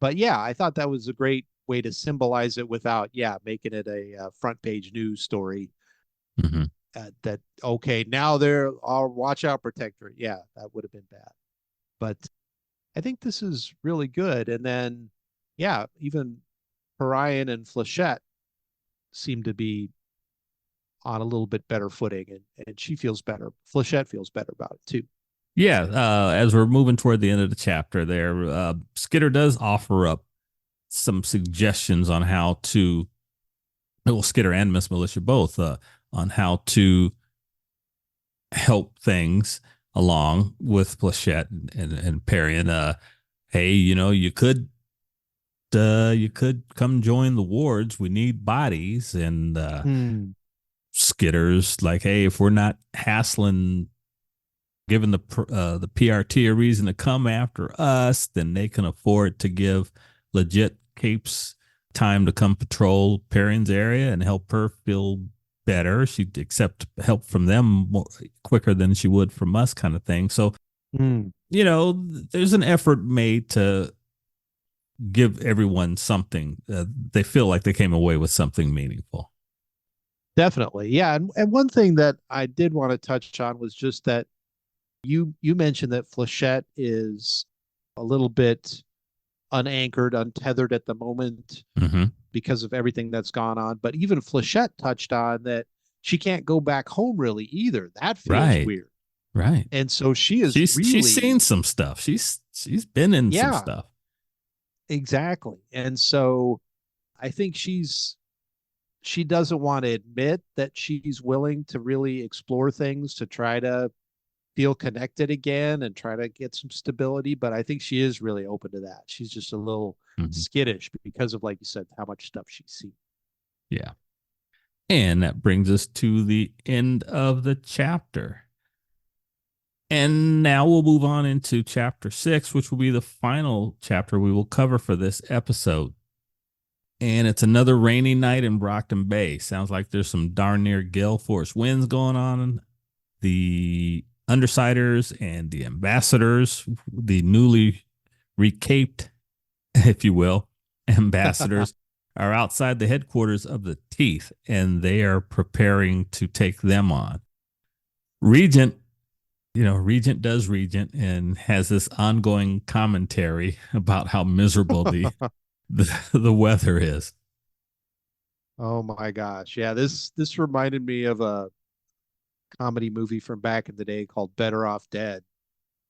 But yeah, I thought that was a great way to symbolize it without, yeah, making it a, front page news story. Mm-hmm. That okay, now they're all watch out, protectorate. Yeah, that would have been bad. But I think this is really good. And then, yeah, even Parian and Flechette seem to be on a little bit better footing, and she feels better. Flechette feels better about it too. Yeah. As we're moving toward the end of the chapter, there, Skitter does offer up some suggestions on how to, well, Skitter and Miss Militia both, on how to help things along with Plachette and Perrion. Hey, you could come join the wards. We need bodies. And Skitter's like, hey, if we're not hassling, giving the PRT a reason to come after us, then they can afford to give legit capes time to come patrol Perrion's area and help her feel better. She'd accept help from them more quicker than she would from us, kind of thing. So, there's an effort made to give everyone something. They feel like they came away with something meaningful. Definitely. Yeah. And one thing that I did want to touch on was just that you mentioned that Flechette is a little bit unanchored, untethered at the moment Mm-hmm. because of everything that's gone on. But even Flechette touched on that she can't go back home really either. That feels Right. weird. Right. And so she is She's seen really, some stuff. She's been in some yeah, stuff. exactly. And so I think she doesn't want to admit that she's willing to really explore things to try to feel connected again and try to get some stability. But I think she is really open to that. She's just a little Mm-hmm. skittish because of, like you said, how much stuff she's seen. Yeah. And that brings us to the end of the chapter. And now we'll move on into chapter 6, which will be the final chapter we will cover for this episode. And it's another rainy night in Brockton Bay. Sounds like there's some darn near gale force winds going on. The Undersiders and the Ambassadors, the newly recaped, if you will, ambassadors, are outside the headquarters of the Teeth, and they are preparing to take them on. Regent, Regent does Regent and has this ongoing commentary about how miserable the weather is. Oh my gosh. Yeah, this reminded me of a comedy movie from back in the day called Better Off Dead,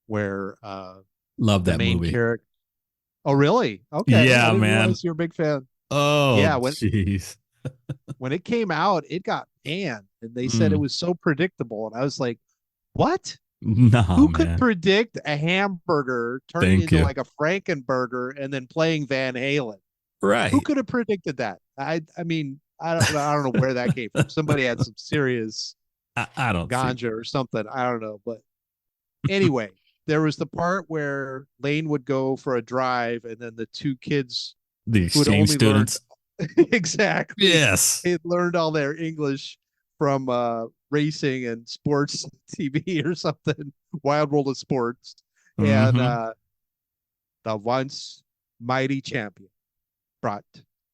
where Love the that main movie. character. Oh, really? Okay. I Yeah, didn't man. realize you're a big fan. Oh, Yeah, jeez. when it came out, it got banned and they said it Mm. was so predictable. And I was like, what? Nah, Who could man. predict a hamburger turning Thank into you. like a Frankenburger and then playing Van Halen? Who Right. could have predicted that? I mean, I don't know where that came from. Somebody had some serious I don't see ganja or something. I don't know. But anyway, there was the part where Lane would go for a drive and then the two kids the who had exchange only learned students. exactly, Yes. they had learned all their English from racing and sports TV or something, Wild World of Sports. And Mm-hmm. the once mighty champion brought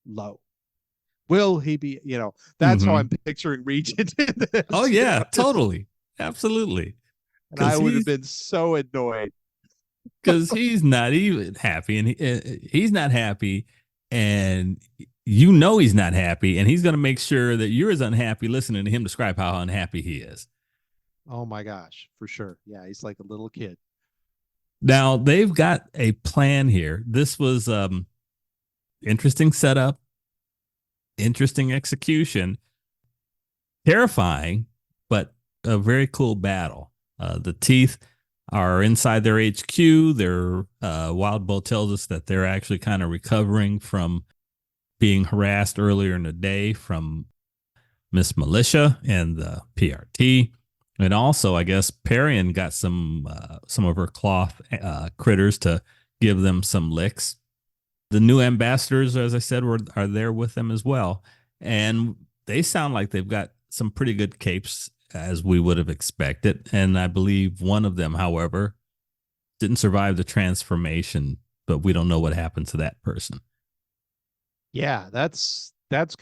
low. Will he be, that's how Mm-hmm. I'm picturing Regent in Oh this, yeah, totally. Absolutely. and I Cause would have he's been so annoyed. because he's not even happy and he's not happy and he's not happy and he's going to make sure that you're as unhappy listening to him describe how unhappy he is. Oh my gosh, for sure. Yeah, he's like a little kid. Now they've got a plan here. This was interesting setup, interesting execution, terrifying, but a very cool battle. The teeth are inside their HQ. Their Wildbow tells us that they're actually kind of recovering from being harassed earlier in the day from Miss Militia and the PRT. And also, I guess Parian got some of her cloth critters to give them some licks. The new ambassadors, as I said, are there with them as well, and they sound like they've got some pretty good capes as we would have expected. And I believe one of them, however, didn't survive the transformation, but we don't know what happened to that person. Yeah, that's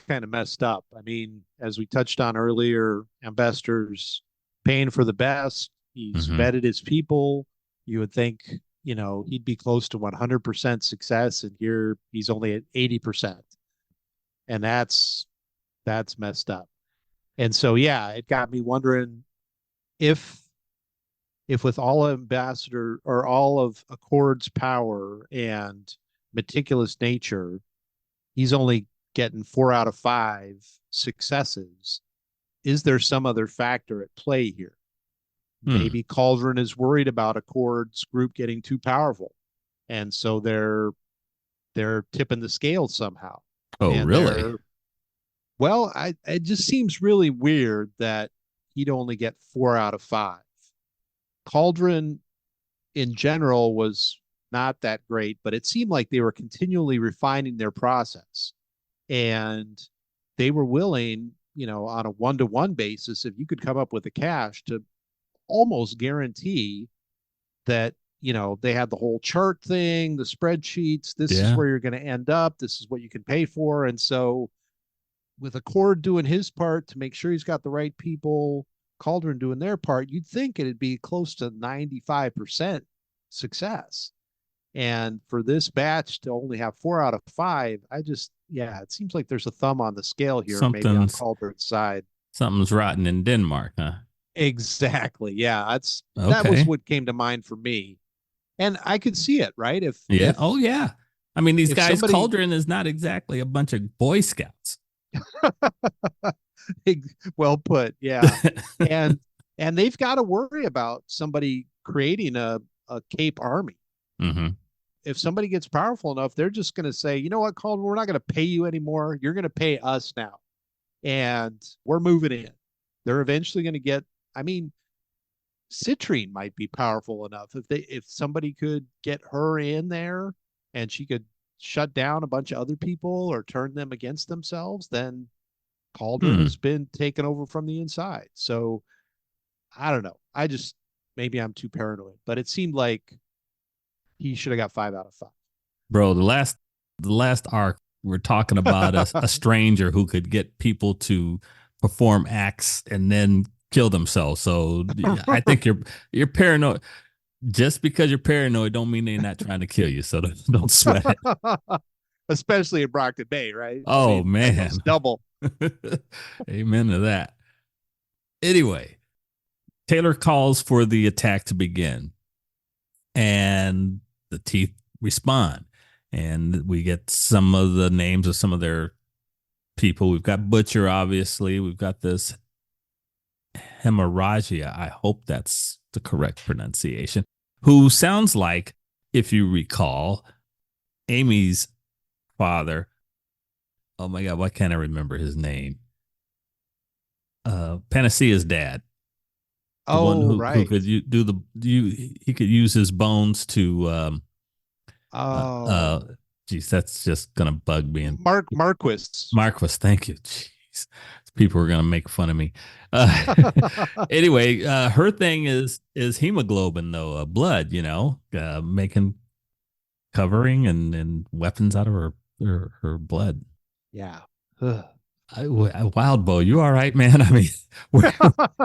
kind of messed up. I mean, as we touched on earlier, Ambassador's paying for the best. He's Mm-hmm. vetted his people. You would think, he'd be close to 100% success, and here he's only at 80%. And that's messed up. And so yeah, it got me wondering if with all Ambassador or all of Accord's power and meticulous nature, he's only getting 4 out of 5 successes. Is there some other factor at play here? Hmm. Maybe Cauldron is worried about Accord's group getting too powerful, and so they're tipping the scale somehow. Oh, And really? it just seems really weird that he'd only get 4 out of 5. Cauldron in general was not that great, but it seemed like they were continually refining their process. And they were willing, on a 1-to-1 basis, if you could come up with the cash, to almost guarantee that, they had the whole chart thing, the spreadsheets. This is Yeah. where you're going to end up. This is what you can pay for. And so, with Accord doing his part to make sure he's got the right people, Cauldron doing their part, you'd think it'd be close to 95% success. And for this batch to only have 4 out of 5, yeah, it seems like there's a thumb on the scale here, maybe on Something's Cauldron's side. something's rotten in Denmark, huh? Exactly. Yeah, that was Okay. what came to mind for me. And I could see it, right? Yeah. Oh, yeah. I mean, these If guys, somebody Cauldron is not exactly a bunch of Boy Scouts. well put, yeah. And they've got to worry about somebody creating a Cape army. Mm-hmm. If somebody gets powerful enough, they're just going to say, you know what, Cauldron, we're not going to pay you anymore. You're going to pay us now. And we're moving in. They're eventually going to get, I mean, Citrine might be powerful enough if somebody could get her in there and she could shut down a bunch of other people or turn them against themselves, then Cauldron Hmm. has been taken over from the inside. So I don't know. Maybe I'm too paranoid, but it seemed like he should have got 5 out of 5. Bro, the last arc, we're talking about a stranger who could get people to perform acts and then kill themselves. So I think you're paranoid. Just because you're paranoid don't mean they're not trying to kill you. So don't sweat it. Especially in Brockton Bay, right? I Oh, mean, that man. goes double. Amen to that. Anyway, Taylor calls for the attack to begin, and the teeth respond. And we get some of the names of some of their people. We've got Butcher, obviously. We've got this Hemorrhagia. I hope that's the correct pronunciation. Who sounds like, if you recall, Amy's father. Oh my God, why can't I remember his name? Panacea's dad, the one Oh, who right. could he could use his bones to Oh, geez, that's just gonna bug me. And Marquis. Marquis, thank you. Jeez, people are gonna make fun of me. Anyway, her thing is hemoglobin, though, blood. Making covering and weapons out of her blood. Yeah. Ugh. Wildbow, you all right, man? I mean, where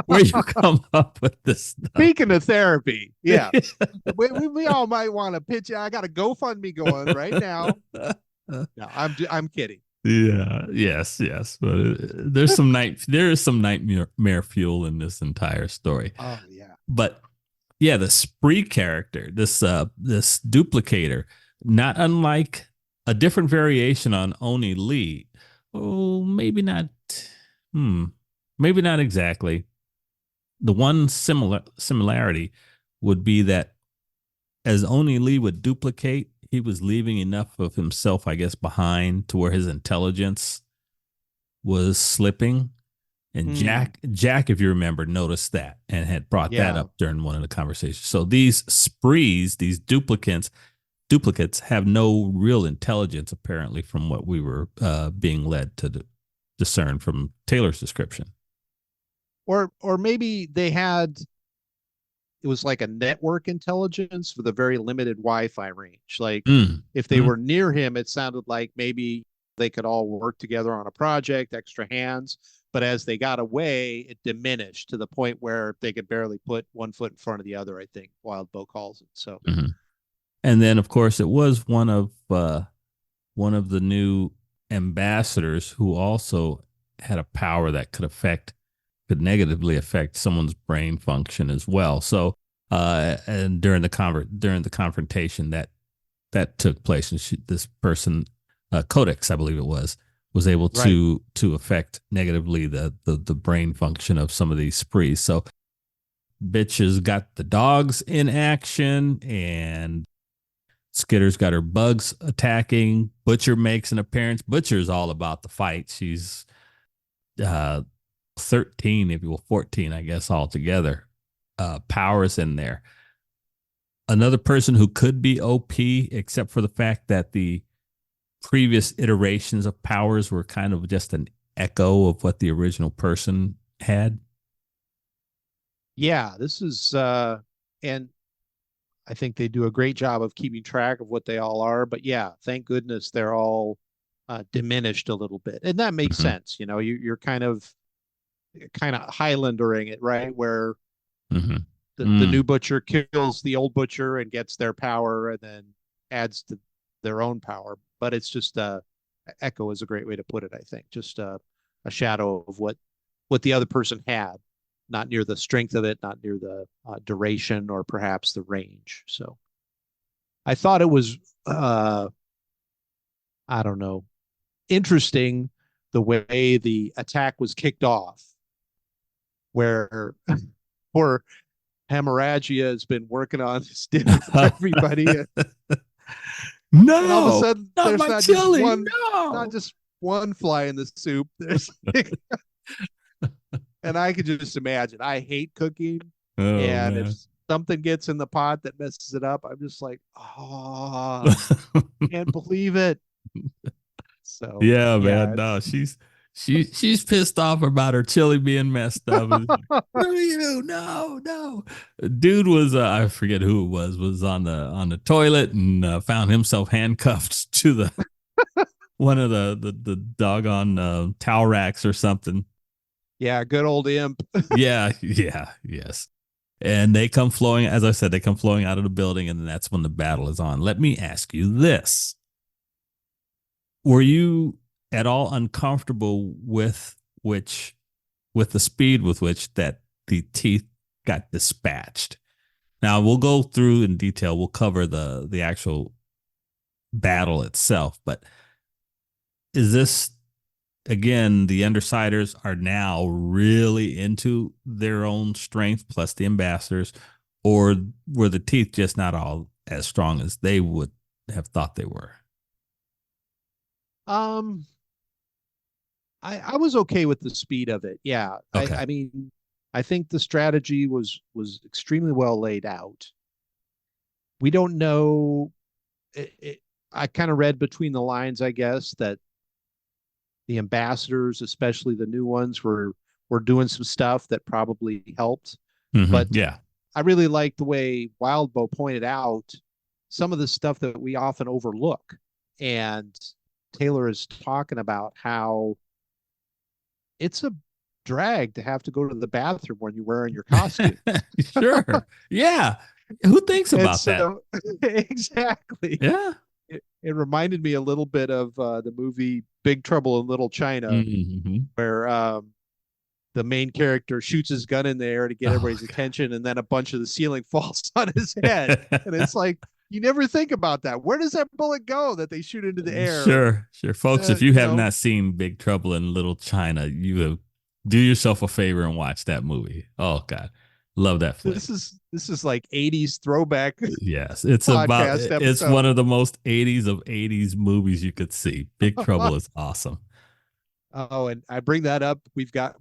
where you come up with this stuff? Speaking of therapy, yes, we all might want to pitch. I got a GoFundMe going right now. No, I'm kidding. Yeah, yes, but there is some nightmare fuel in this entire story. Oh yeah. But yeah, the Spree character, this duplicator, not unlike a different variation on Oni Lee. Oh, maybe not. Hmm, maybe not exactly. the one similarity would be that as Oni Lee would duplicate, he was leaving enough of himself, I guess, behind to where his intelligence was slipping. And Hmm. Jack, if you remember, noticed that and had brought that Yeah. up during one of the conversations. So these sprees, these duplicates have no real intelligence, apparently, from what we were being led to discern from Taylor's description. Or maybe they had, it was like a network intelligence with a very limited Wi-Fi range. Like Mm, if they mm, were near him, it sounded like maybe they could all work together on a project, extra hands. But as they got away, it diminished to the point where they could barely put one foot in front of the other, I think Wildbow calls it. So mm. And then, of course, it was one of the new ambassadors who also had a power that could negatively affect someone's brain function as well. So, and during the confrontation that took place, and this person, Codex, I believe it was able right. to affect negatively the brain function of some of these sprees. So, bitches got the dogs in action, and Skitter's got her bugs attacking. Butcher makes an appearance. Butcher's all about the fight. She's uh 13, if you will, 14, I guess, altogether. Power's in there. Another person who could be OP, except for the fact that the previous iterations of powers were kind of just an echo of what the original person had. Yeah, this is and I think they do a great job of keeping track of what they all are. But yeah, thank goodness they're all diminished a little bit, and that makes Mm-hmm. sense. You know, you're kind of Highlandering it, right? Where Mm-hmm. the new Mm. butcher kills the old butcher and gets their power, and then adds to their own power. But it's just echo is a great way to put it. I think just a shadow of what the other person had, not near the strength of it, not near the duration or perhaps the range. So I thought it was, I don't know, interesting the way the attack was kicked off, where poor Hemorrhagia has been working on this dinner for everybody, and all of a No, sudden not there's my chili. not No. just one fly in the soup. There's like, and I could just imagine. I hate cooking, Oh and if man. something gets in the pot that messes it up, I'm just like, oh, can't believe it. So Yeah, yeah, man. No, she's pissed off about her chili being messed up. Screw you! No, no. Dude was I forget who it was on the toilet and found himself handcuffed to the one of the doggone towel racks or something. yeah, good old imp. Yeah, yeah, yes. And they come flowing, as I said, they come flowing out of the building, and that's when the battle is on. Let me ask you this: were you at all uncomfortable which with the speed with which that the teeth got dispatched? Now we'll go through in detail. We'll cover the actual battle itself, but is this again the Undersiders are now really into their own strength plus the ambassadors, or were the teeth just not all as strong as they would have thought they were? Um, I was okay with the speed of it. Yeah, Okay. I mean, I think the strategy was extremely well laid out. We don't know. I kind of read between the lines, I guess, that the ambassadors, especially the new ones, were doing some stuff that probably helped. Mm-hmm. But Yeah. I really like the way Wildbow pointed out some of the stuff that we often overlook. And Taylor is talking about how it's a drag to have to go to the bathroom when you're wearing your costume. Sure. Yeah. Who thinks And about that? so, exactly. Yeah. It reminded me a little bit of the movie Big Trouble in Little China, Mm-hmm. where the main character shoots his gun in the air to get Oh everybody's attention, and then a bunch of the ceiling falls on his head. And it's like, you never think about that. Where does that bullet go that they shoot into the air? Sure, sure. Folks, if you You have know, not seen Big Trouble in Little China, you have Do yourself a favor and watch that movie. Oh God, love that flick. This is like 80s throwback Yes, it's about podcast it's one episode. of the most 80s of 80s movies you could see. Big Trouble is awesome. Oh, and I bring that up.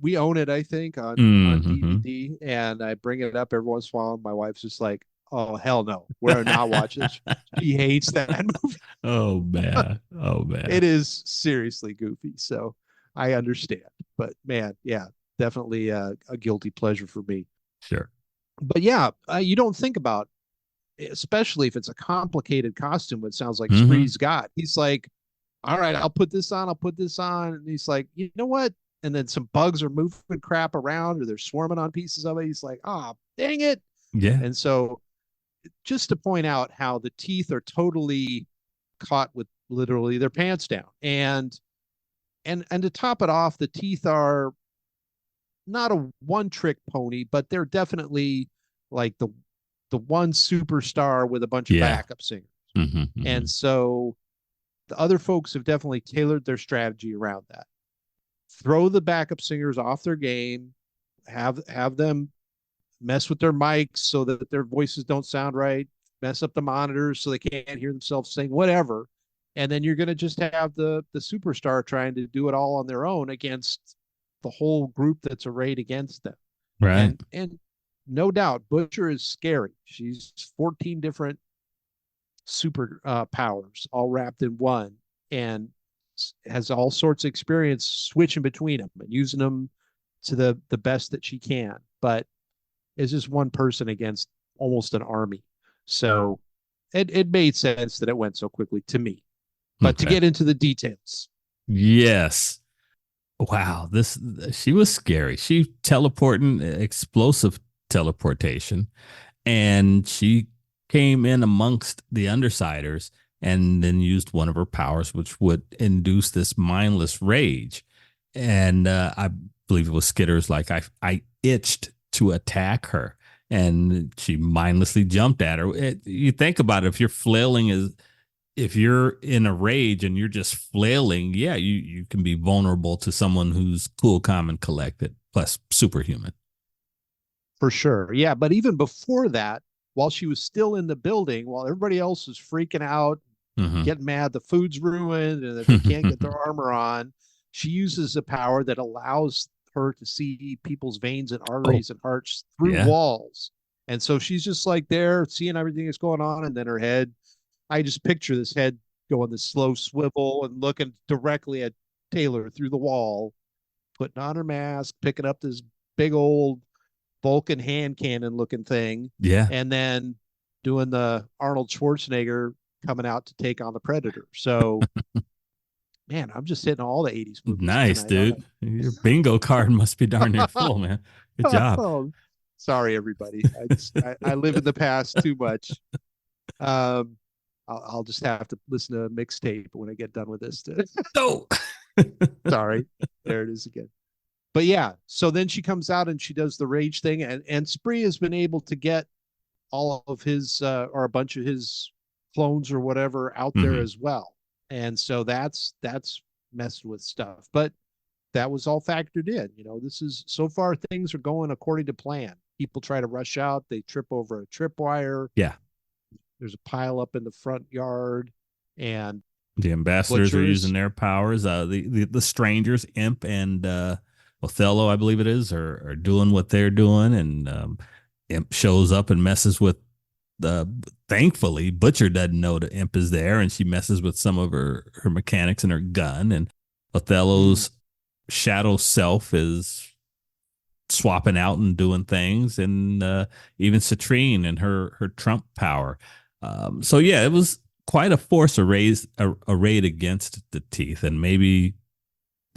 We own it, I think, on Mm-hmm. DVD, and I bring it up every once in a while. My wife's just like, "Oh hell no, we're not watching this." She hates that movie. Oh man. Oh man. It is seriously goofy, so I understand. But man, yeah, definitely a guilty pleasure for me. Sure. But yeah, you don't think about, especially if it's a complicated costume. It sounds like Mm-hmm. Spree's got. He's like, all right, I'll put this on. I'll put this on. And he's like, you know what? And then some bugs are moving crap around or they're swarming on pieces of it. He's like, ah, oh, dang it. Yeah. And so just to point out how the teeth are totally caught with literally their pants down. And to top it off, the teeth are not a one trick pony, but they're definitely like the one superstar with a bunch of Yeah. backup singers. Mm-hmm. Mm-hmm. And so the other folks have definitely tailored their strategy around that. Throw the backup singers off their game, have them mess with their mics so that their voices don't sound right, mess up the monitors so they can't hear themselves sing, whatever. And then you're going to just have the superstar trying to do it all on their own against the whole group that's arrayed against them. Right. And no doubt, Butcher is scary. She's 14 different super powers all wrapped in one, and has all sorts of experience switching between them and using them to the best that she can. But it's just one person against almost an army. So it made sense that it went so quickly to me. But to Okay. get into the details, Yes. Wow. This she was scary. She teleporting explosive teleportation. And she came in amongst the Undersiders and then used one of her powers, which would induce this mindless rage. And I believe it was Skitter's like, I itched to attack her. And she mindlessly jumped at her. You think about it, if you're flailing, is if you're in a rage and you're just flailing, yeah, you can be vulnerable to someone who's cool, calm, and collected, plus superhuman. for sure. Yeah, but even before that, while she was still in the building, while everybody else was freaking out, Mm-hmm. getting mad the food's ruined and that they can't get their armor on, she uses a power that allows her to see people's veins and Oh, arteries and hearts through yeah. walls. And so she's just like there seeing everything that's going on, and then her head, I just picture this head going this slow swivel and looking directly at Taylor through the wall, putting on her mask, picking up this big old Vulcan hand cannon looking thing, Yeah. and then doing the Arnold Schwarzenegger coming out to take on the Predator. So, man, I'm just hitting all the 80s movies Nice, tonight, aren't dude. Your bingo card must be darn near I? full, man. Good job. Oh, sorry, everybody. I live in the past too much. Um, I'll just have to listen to a mixtape when I get done with this. No. Sorry, there it is again. But yeah, so then she comes out and she does the rage thing, and Spree has been able to get all of his or a bunch of his clones or whatever out there Hmm. as well. And so that's messed with stuff. But that was all factored in. This is so far things are going according to plan. People try to rush out, they trip over a tripwire. Yeah. There's a pile up in the front yard, and The ambassadors are Butcher using is their powers. The strangers, Imp and Othello, I believe it is, are doing what they're doing, and Imp shows up and messes with the. Thankfully, Butcher doesn't know the Imp is there, and she messes with some of her mechanics and her gun. And mm, Othello's shadow self is swapping out and doing things, and even Citrine and her Trump power. So yeah, it was quite a force arrayed against the Teeth, and maybe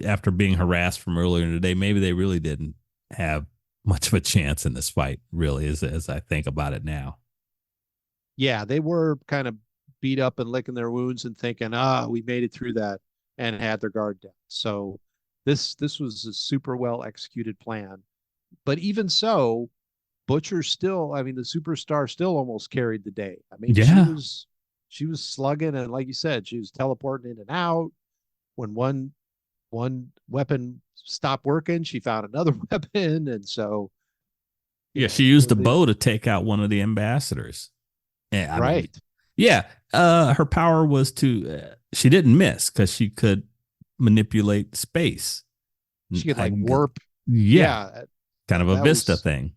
after being harassed from earlier in the day, maybe they really didn't have much of a chance in this fight. Really, as I think about it now. yeah, they were kind of beat up and licking their wounds and thinking, we made it through that, and had their guard down. So this was a super well executed plan. But even so, Butcher still, I mean, the superstar still almost carried the day. I mean, she Yeah. was she was slugging, and like you said, she was teleporting in and out. When one one weapon stopped working, she found another weapon, and so Yeah, she used for a the bow to take out one of the ambassadors. Yeah, I mean, right, yeah, her power was to, she didn't miss because she could manipulate space. she could like I, warp. yeah, Yeah, kind of a that Vista was thing.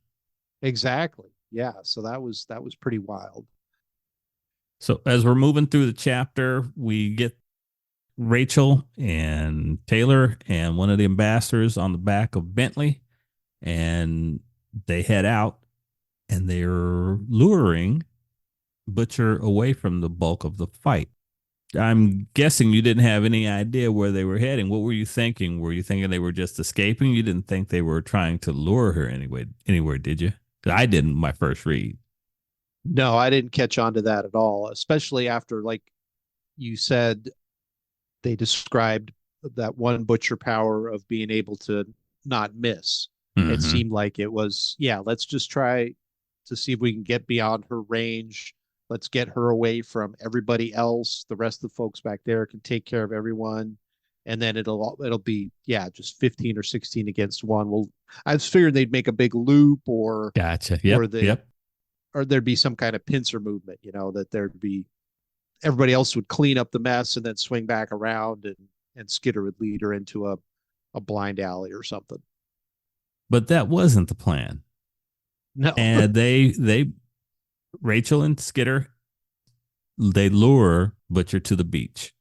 exactly. Yeah, so that was pretty wild. So as we're moving through the chapter, we get Rachel and Taylor and one of the ambassadors on the back of Bentley, and they head out and they're luring Butcher away from the bulk of the fight. I'm guessing you didn't have any idea where they were heading. What were you thinking? Were you thinking they were just escaping? You didn't think they were trying to lure her anywhere, did you? I didn't my first read. No, I didn't catch on to that at all, especially after, like you said, they described that one butcher power of being able to not miss. It Mm-hmm. seemed like it was, yeah, let's just try to see if we can get beyond her range. Let's get her away from everybody else. The rest of the folks back there can take care of everyone. And then it'll be, yeah, just 15 or 16 against one. Well, I was figuring they'd make a big loop, Gotcha. or Yep. the Yep. or there'd be some kind of pincer movement, that there'd be everybody else would clean up the mess and then swing back around, and Skitter would lead her into a blind alley or something. But that wasn't the plan. No. And they Rachel and Skitter, they lure Butcher to the beach,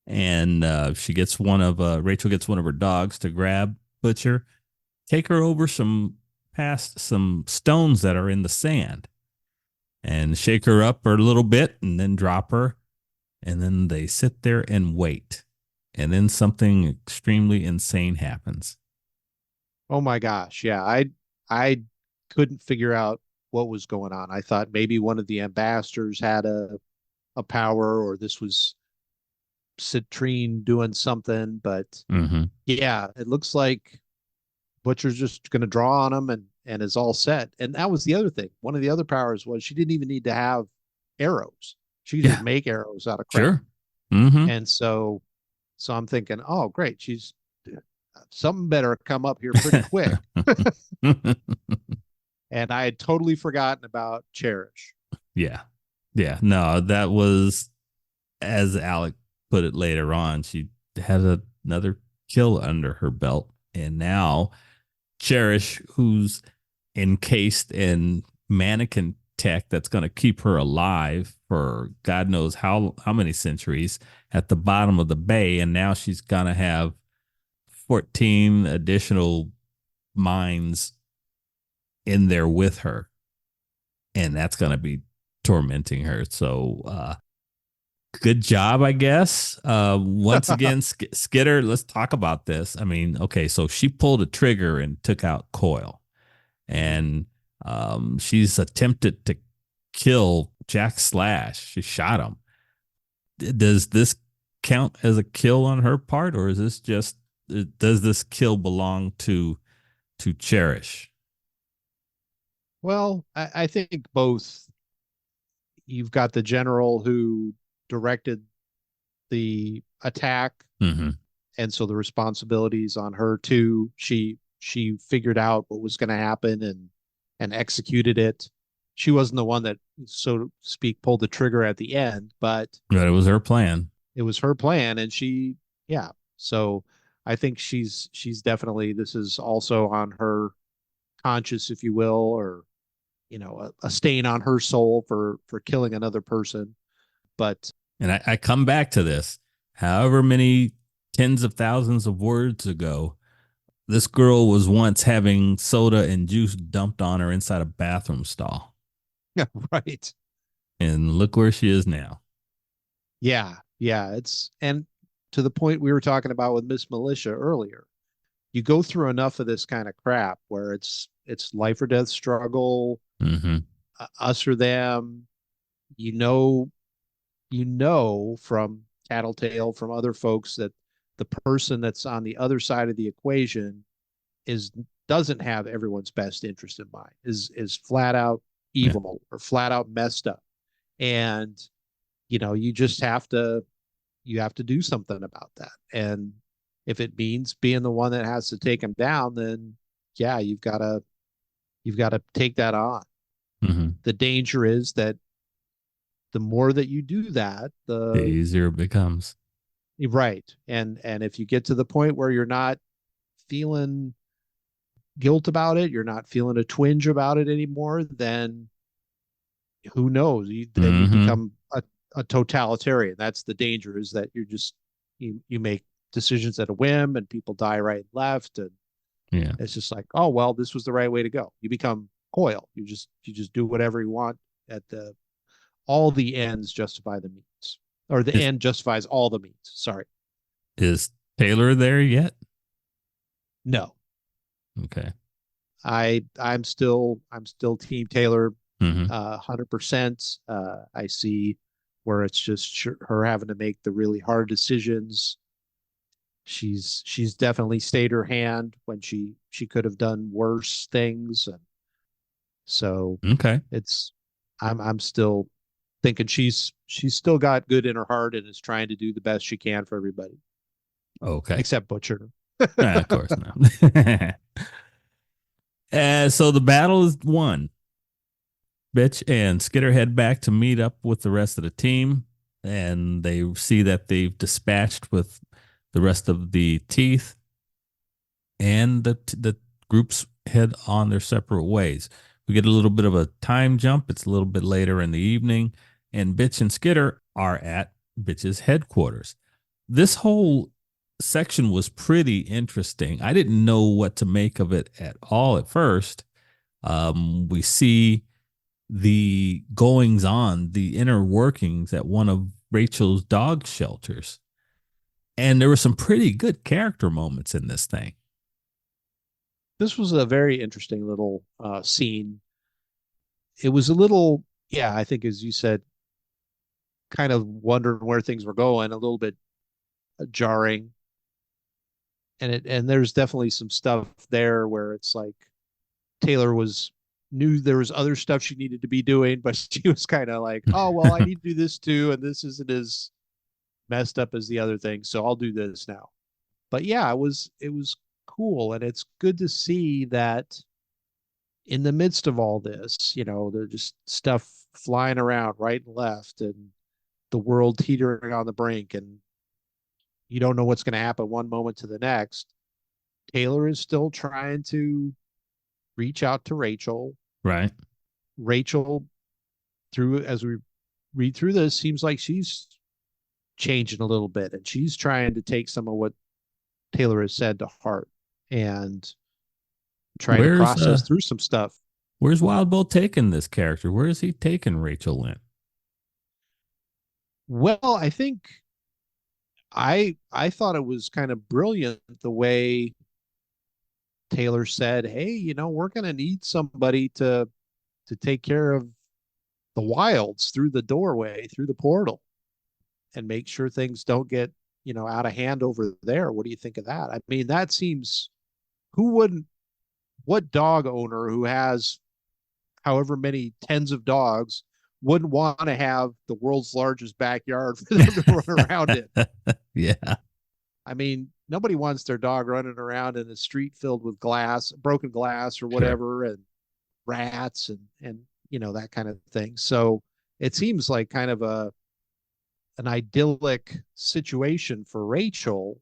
and she gets one of Rachel gets one of her dogs to grab Butcher, take her over some past some stones that are in the sand, and shake her up a little bit, and then drop her, and then they sit there and wait, and then something extremely insane happens. Oh my gosh. Yeah. I couldn't figure out what was going on. I thought maybe one of the ambassadors had a power, or this was Citrine doing something, but Mm-hmm. yeah, it looks like Butcher's just going to draw on him, and is all set. And that was the other thing. One of the other powers was she didn't even need to have arrows. She could just Yeah, make arrows out of crap. sure. Mm-hmm. And so I'm thinking, oh, great. She's something better come up here pretty quick. And I had totally forgotten about Cherish. Yeah. Yeah. No, that was, as Alec put it later on, she had another kill under her belt. And now Cherish, who's encased in mannequin tech that's going to keep her alive for God knows how many centuries at the bottom of the bay. And now she's going to have 14 additional minds in there with her. And that's going to be tormenting her. So, good job, I guess. Once again, Skitter, let's talk about this. I mean, okay, so she pulled a trigger and took out Coil, Mhm. and she's attempted to kill Jack Slash. She shot him. Does this count as a kill on her part, or is this just, does this kill belong to Cherish? Well, I think both. You've got the general who directed the attack, Mm-hmm. and so the responsibilities on her too. She figured out what was going to happen, and executed it. She wasn't the one that, so to speak, pulled the trigger at the end, but But it was her plan. it was her plan, and yeah. So I think she's definitely, this is also on her conscience, if you will, or a stain on her soul for killing another person. But And I come back to this, however many tens of thousands of words ago, this girl was once having soda and juice dumped on her inside a bathroom stall. yeah, right. And look where she is now. Yeah, yeah. It's, and to the point we were talking about with Miss Militia earlier, you go through enough of this kind of crap where it's life or death struggle, Mm-hmm. us or them. You know, from Tattletale, from other folks, that the person that's on the other side of the equation is doesn't have everyone's best interest in mind, is flat out Yeah. evil or flat out messed up. And you just have to do something about that. And If it means being the one that has to take him down, then yeah, you've got to take that on. Mm-hmm. The danger is that the more that you do that, The the easier it becomes. right. And if you get to the point where you're not feeling guilt about it, you're not feeling a twinge about it anymore, then who knows? Then you Mm-hmm. become a totalitarian. That's the danger, is that you make decisions at a whim and people die right and left. And Yeah. it's just like, oh well, this was the right way to go. You become Coil. You just do whatever you want at the all the ends justify the means. Or the Is end justifies all the means. Sorry. is Taylor there yet? No. Okay. I'm still Team Taylor, Mm-hmm. 100%. I see where it's just her having to make the really hard decisions. She's definitely stayed her hand when she could have done worse things, and so Okay. it's I'm still thinking she's still got good in her heart and is trying to do the best she can for everybody, Okay. except Butcher. Of course not. So the battle is won. Bitch and Skitter head back to meet up with the rest of the team, and they see that they've dispatched with the rest of the teeth, and the groups head on their separate ways. We get a little bit of a time jump. It's a little bit later in the evening, and Bitch and Skitter are at Bitch's headquarters. This whole section was pretty interesting. I didn't know what to make of it at all at first. We see the goings on, the inner workings at one of Rachel's dog shelters. And there were some pretty good character moments in this thing. This was a very interesting little scene. It was a little, yeah, I think as you said, kind of wondering where things were going, a little bit jarring. And there's definitely some stuff there where it's like Taylor was knew there was other stuff she needed to be doing, but she was kind of like, oh well, I need to do this too, and this isn't as messed up as the other thing, so I'll do this now. But yeah, it was cool, and it's good to see that in the midst of all this, there's just stuff flying around right and left, and the world teetering on the brink, and you don't know what's going to happen one moment to the next. Taylor is still trying to reach out to Rachel. Right. Rachel, through as we read through this, seems like she's changing a little bit, and she's trying to take some of what Taylor has said to heart and trying to Where's process through some stuff. where's Wildbow taking this character? Where is he taking Rachel in? Well, I think I thought it was kind of brilliant the way Taylor said, "Hey, we're going to need somebody to take care of the wilds through the doorway, through the portal, and make sure things don't get, out of hand over there. What do you think of that?" I mean, that seems, who wouldn't, what dog owner who has however many tens of dogs wouldn't want to have the world's largest backyard for them to run around in? Yeah. I mean, nobody wants their dog running around in a street filled with broken glass or Sure. whatever, and rats and that kind of thing. So it seems like kind of an idyllic situation for Rachel.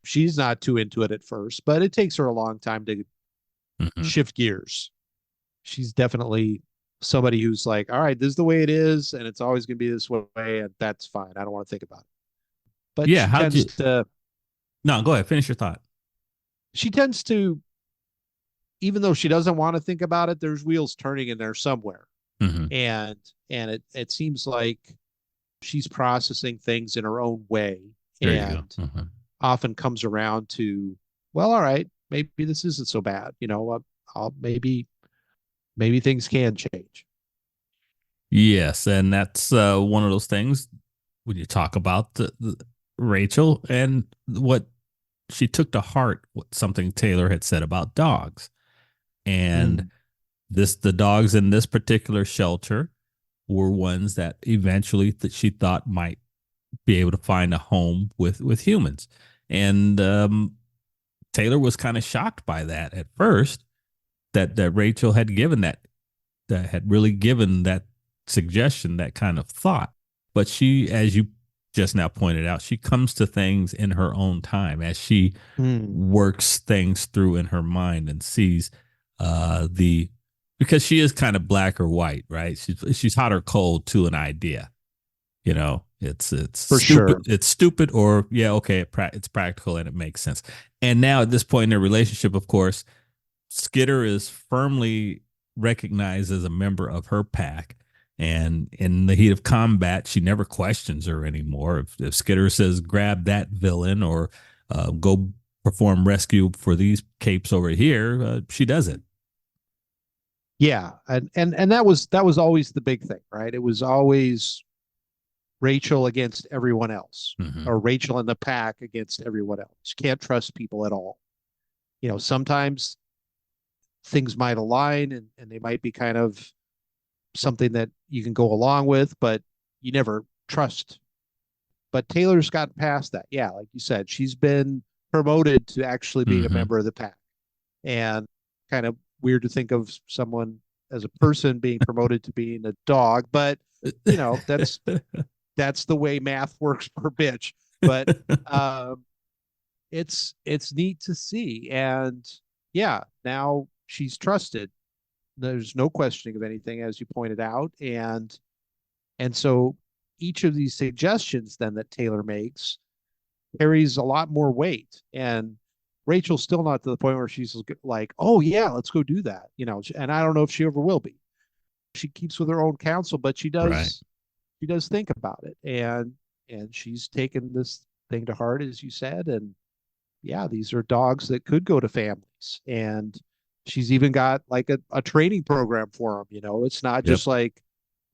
She's not too into it at first, but it takes her a long time to Mm-hmm. shift gears. She's definitely somebody who's like, all right, this is the way it is, and it's always going to be this way, and that's fine. I don't want to think about it. But Yeah. How'd you? No, go ahead. Finish your thought. she tends to, even though she doesn't want to think about it, there's wheels turning in there somewhere. Mm-hmm. And it seems like she's processing things in her own way, There you go. and often comes around to, well, all right, maybe this isn't so bad. Maybe things can change. Yes, and that's one of those things when you talk about Rachel and what she took to heart, what something Taylor had said about dogs, and Mm. the dogs in this particular shelter were ones that eventually that she thought might be able to find a home with humans. And Taylor was kind of shocked by that at first, that Rachel had given that had really given that suggestion, that kind of thought. But she, as you just now pointed out, she comes to things in her own time as she Hmm. works things through in her mind and sees the because she is kind of black or white, right? She's hot or cold to an idea. It's For stupid. sure. It's stupid, or yeah, okay, it's practical and it makes sense. And now at this point in their relationship, of course, Skitter is firmly recognized as a member of her pack. And in the heat of combat, she never questions her anymore. If Skitter says, grab that villain or go perform rescue for these capes over here, she does it. Yeah, and that was always the big thing, right? It was always Rachel against everyone else, Mm-hmm. or Rachel and the pack against everyone else. You can't trust people at all. Sometimes things might align and they might be kind of something that you can go along with, but you never trust. But Taylor's gotten past that. Yeah, like you said, she's been promoted to actually being a Mm-hmm. member of the pack. And kind of weird to think of someone as a person being promoted to being a dog, but you know, that's the way math works per bitch. But um it's neat to see. And yeah, now she's trusted. There's no questioning of anything, as you pointed out. And so each of these suggestions then that Taylor makes carries a lot more weight. And Rachel's still not to the point where she's like, oh yeah, let's go do that. And I don't know if she ever will be. She keeps with her own counsel, but Right. she does think about it. And she's taken this thing to heart, as you said. And yeah, these are dogs that could go to families. And she's even got like a training program for them. It's not Yep. just like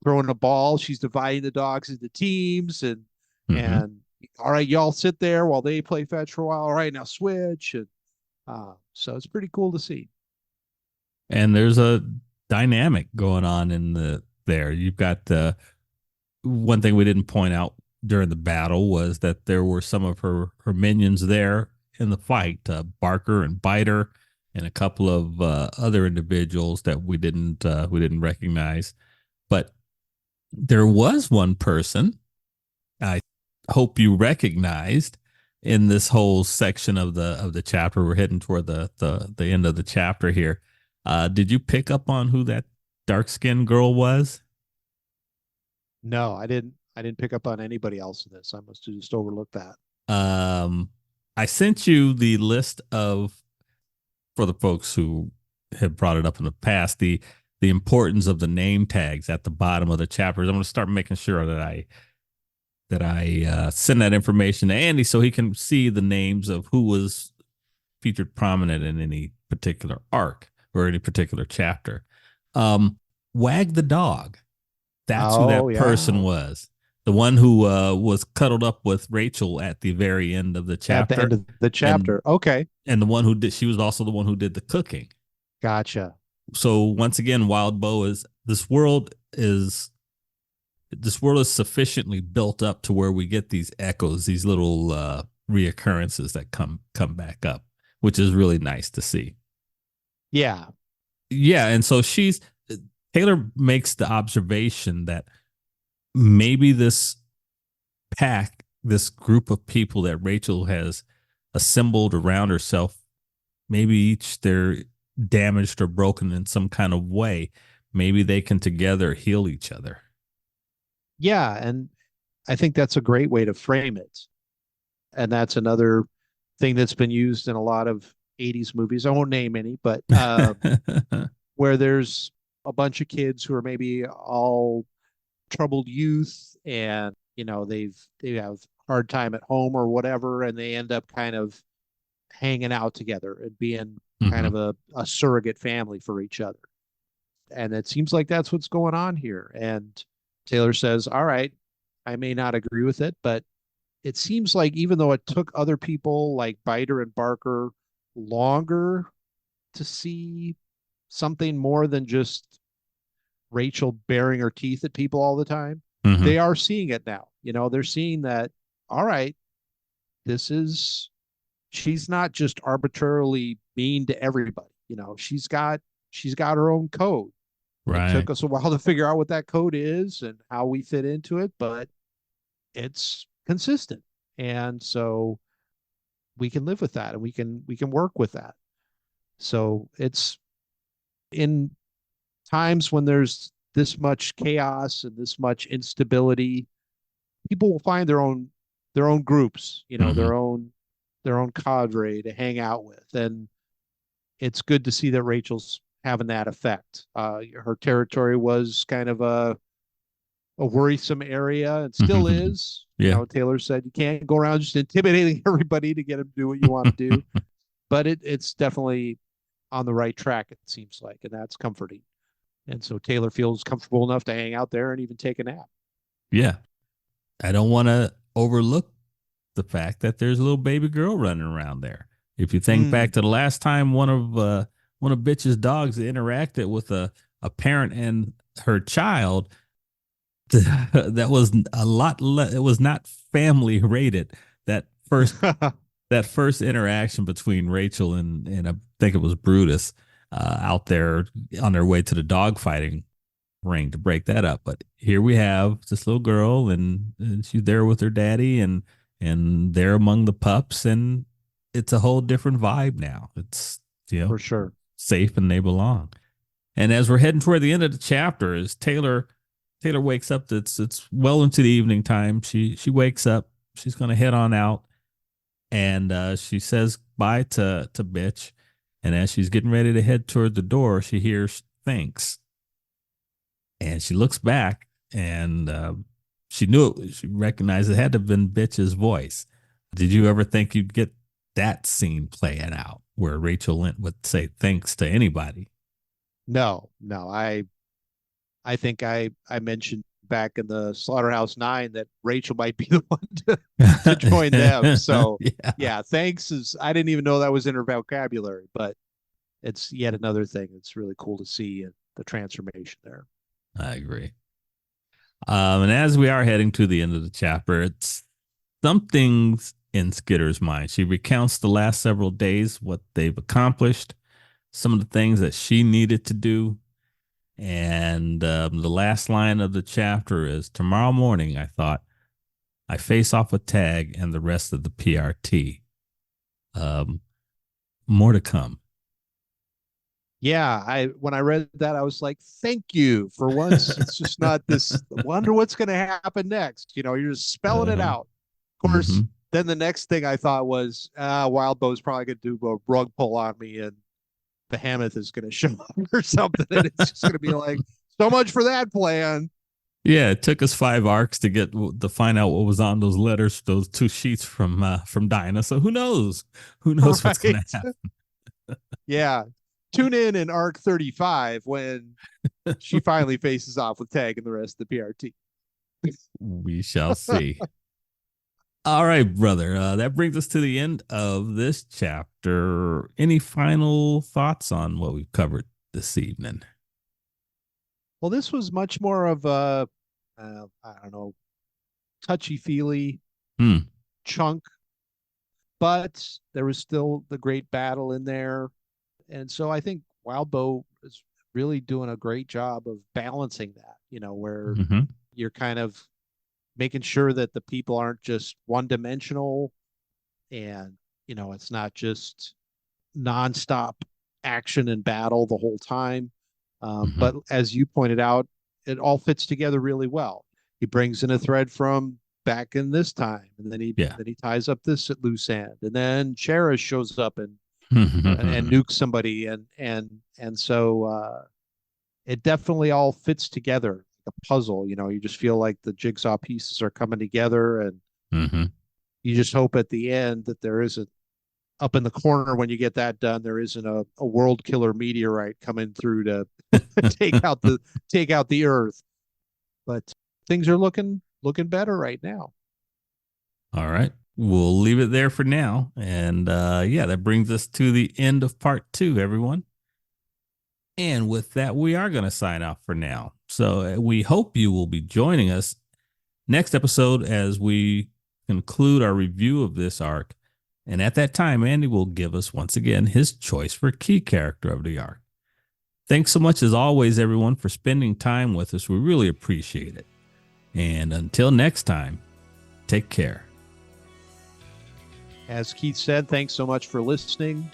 throwing a ball. She's dividing the dogs into teams Mm-hmm. and all right, y'all sit there while they play fetch for a while. All right, now switch. And so it's pretty cool to see. And there's a dynamic going on in there. You've got the one thing we didn't point out during the battle was that there were some of her minions there in the fight, Barker and Biter, and a couple of other individuals that we didn't recognize. But there was one person I hope you recognized in this whole section of the chapter. We're heading toward the end of the chapter here. Did you pick up on who that dark skinned girl was? No, I didn't pick up on anybody else in this. I must have just overlooked that. Um, I sent you the list of for the folks who have brought it up in the past, the importance of the name tags at the bottom of the chapters. I'm going to start making sure that I send that information to Andy so he can see the names of who was featured prominent in any particular arc or any particular chapter. Um, Wag the dog. That's who Oh that person yeah. was. The one who was cuddled up with Rachel at the very end of the At the chapter, end of the and chapter. Okay. and the one who did. She was also the one who did the cooking. Gotcha. So once again, Wildbow is this world is sufficiently built up to where we get these echoes, these little reoccurrences that come back up, which is really nice to see. Yeah. Yeah, and so Taylor makes the observation that maybe this pack, this group of people that Rachel has assembled around herself, maybe each they're damaged or broken in some kind of way. Maybe they can together heal each other. Yeah. And I think that's a great way to frame it. And that's another thing that's been used in a lot of 80s movies. I won't name any, but where there's a bunch of kids who are maybe all troubled youth, and they have hard time at home or whatever, and they end up kind of hanging out together and being kind Mm-hmm. of a surrogate family for each other. And it seems like that's what's going on here. And Taylor says, all right, I may not agree with it, but it seems like even though it took other people like Biter and Barker longer to see something more than just Rachel baring her teeth at people all the time, Mm-hmm. they are seeing it now. They're seeing that, all right, this is she's not just arbitrarily mean to everybody. She's got her own code. It Right. took us a while to figure out what that code is and how we fit into it, but it's consistent. And so we can live with that, and we can work with that. So it's in times when there's this much chaos and this much instability, people will find their own groups, Mm-hmm. their own cadre to hang out with. And it's good to see that Rachel's having that effect. Her territory was kind of a worrisome area and still is. Yeah. Taylor said you can't go around just intimidating everybody to get them to do what you want to do, but it's definitely on the right track, it seems like, and that's comforting. And so Taylor feels comfortable enough to hang out there and even take a nap. Yeah. I don't want to overlook the fact that there's a little baby girl running around there. If you think back Mm. to the last time one of Bitch's dogs interacted with a parent and her child, that was a lot it was not family rated. That first that first interaction between Rachel and I think it was Brutus out there on their way to the dog fighting ring to break that up. But here we have this little girl, and she's there with her daddy, and they're among the pups, and it's a whole different vibe now. It's For sure. safe and they belong. And as we're heading toward the end of the chapter, as Taylor wakes up, it's well into the evening time. She wakes up. She's going to head on out, and she says bye to Bitch. And as she's getting ready to head toward the door, she hears thanks, and she looks back, and she knew it. She recognized it had to have been Bitch's voice. Did you ever think you'd get that scene playing out where Rachel Lynn would say thanks to anybody? No, no. I think I mentioned back in the Slaughterhouse Nine that Rachel might be the one to join them. So Yeah, yeah, thanks is I didn't even know that was in her vocabulary, but it's yet another thing. It's really cool to see the transformation there. I agree. And as we are heading to the end of the chapter, it's something's in Skitter's mind. She recounts the last several days, what they've accomplished, some of the things that she needed to do. And the last line of the chapter is tomorrow morning, I thought, I face off with Tag and the rest of the PRT. Um, more to come. Yeah, I when I read that, I was like, thank you. For once, it's just not this wonder what's gonna happen next. You're just spelling it Uh-huh. out. Of Mm-hmm. course, then the next thing I thought was Wildbow's probably gonna do a rug pull on me and Behemoth is gonna show up or something, and it's just gonna be like, so much for that plan. Yeah, it took us 5 arcs to find out what was on those letters, those 2 sheets from Dinah. So who knows? Who knows what's gonna Right. happen? Yeah. Tune in arc 35 when she finally faces off with Tag and the rest of the PRT. We shall see. All right, brother. That brings us to the end of this chapter. Any final thoughts on what we've covered this evening? Well, this was much more of a, I don't know, touchy feely Hmm. chunk, but there was still the great battle in there. And so I think Wildbow is really doing a great job of balancing that, where Mm-hmm. you're kind of making sure that the people aren't just one dimensional and, it's not just nonstop action and battle the whole time. Mm-hmm. But as you pointed out, it all fits together really well. He brings in a thread from back in this time, and then he Yeah. then he ties up this at loose end, and then Cherish shows up and nukes somebody, and so it definitely all fits together like a puzzle. You just feel like the jigsaw pieces are coming together, and Mm-hmm. you just hope at the end that there isn't up in the corner when you get that done, there isn't a world killer meteorite coming through to take out the Earth. But things are looking better right now. All right. We'll leave it there for now. And yeah, that brings us to the end of part 2, everyone. And with that, we are going to sign off for now. So we hope you will be joining us next episode as we conclude our review of this arc And at that time, Andy will give us once again his choice for key character of the arc. Thanks so much as always, everyone, for spending time with us. We really appreciate it. And until next time, take care. As Keith said, thanks so much for listening.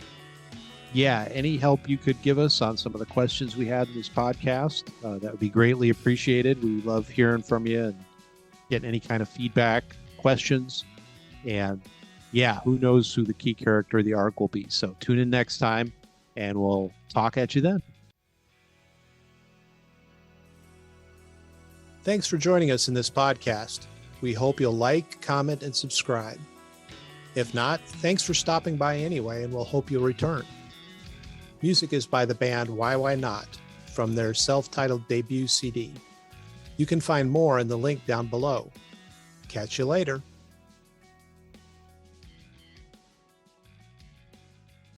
Yeah, any help you could give us on some of the questions we had in this podcast, that would be greatly appreciated. We love hearing from you and getting any kind of feedback, questions. And yeah, who knows who the key character of the arc will be. So tune in next time and we'll talk at you then. Thanks for joining us in this podcast. We hope you'll like, comment, and subscribe. If not, thanks for stopping by anyway, and we'll hope you'll return. Music is by the band YYNOT from their self-titled debut CD. You can find more in the link down below. Catch you later.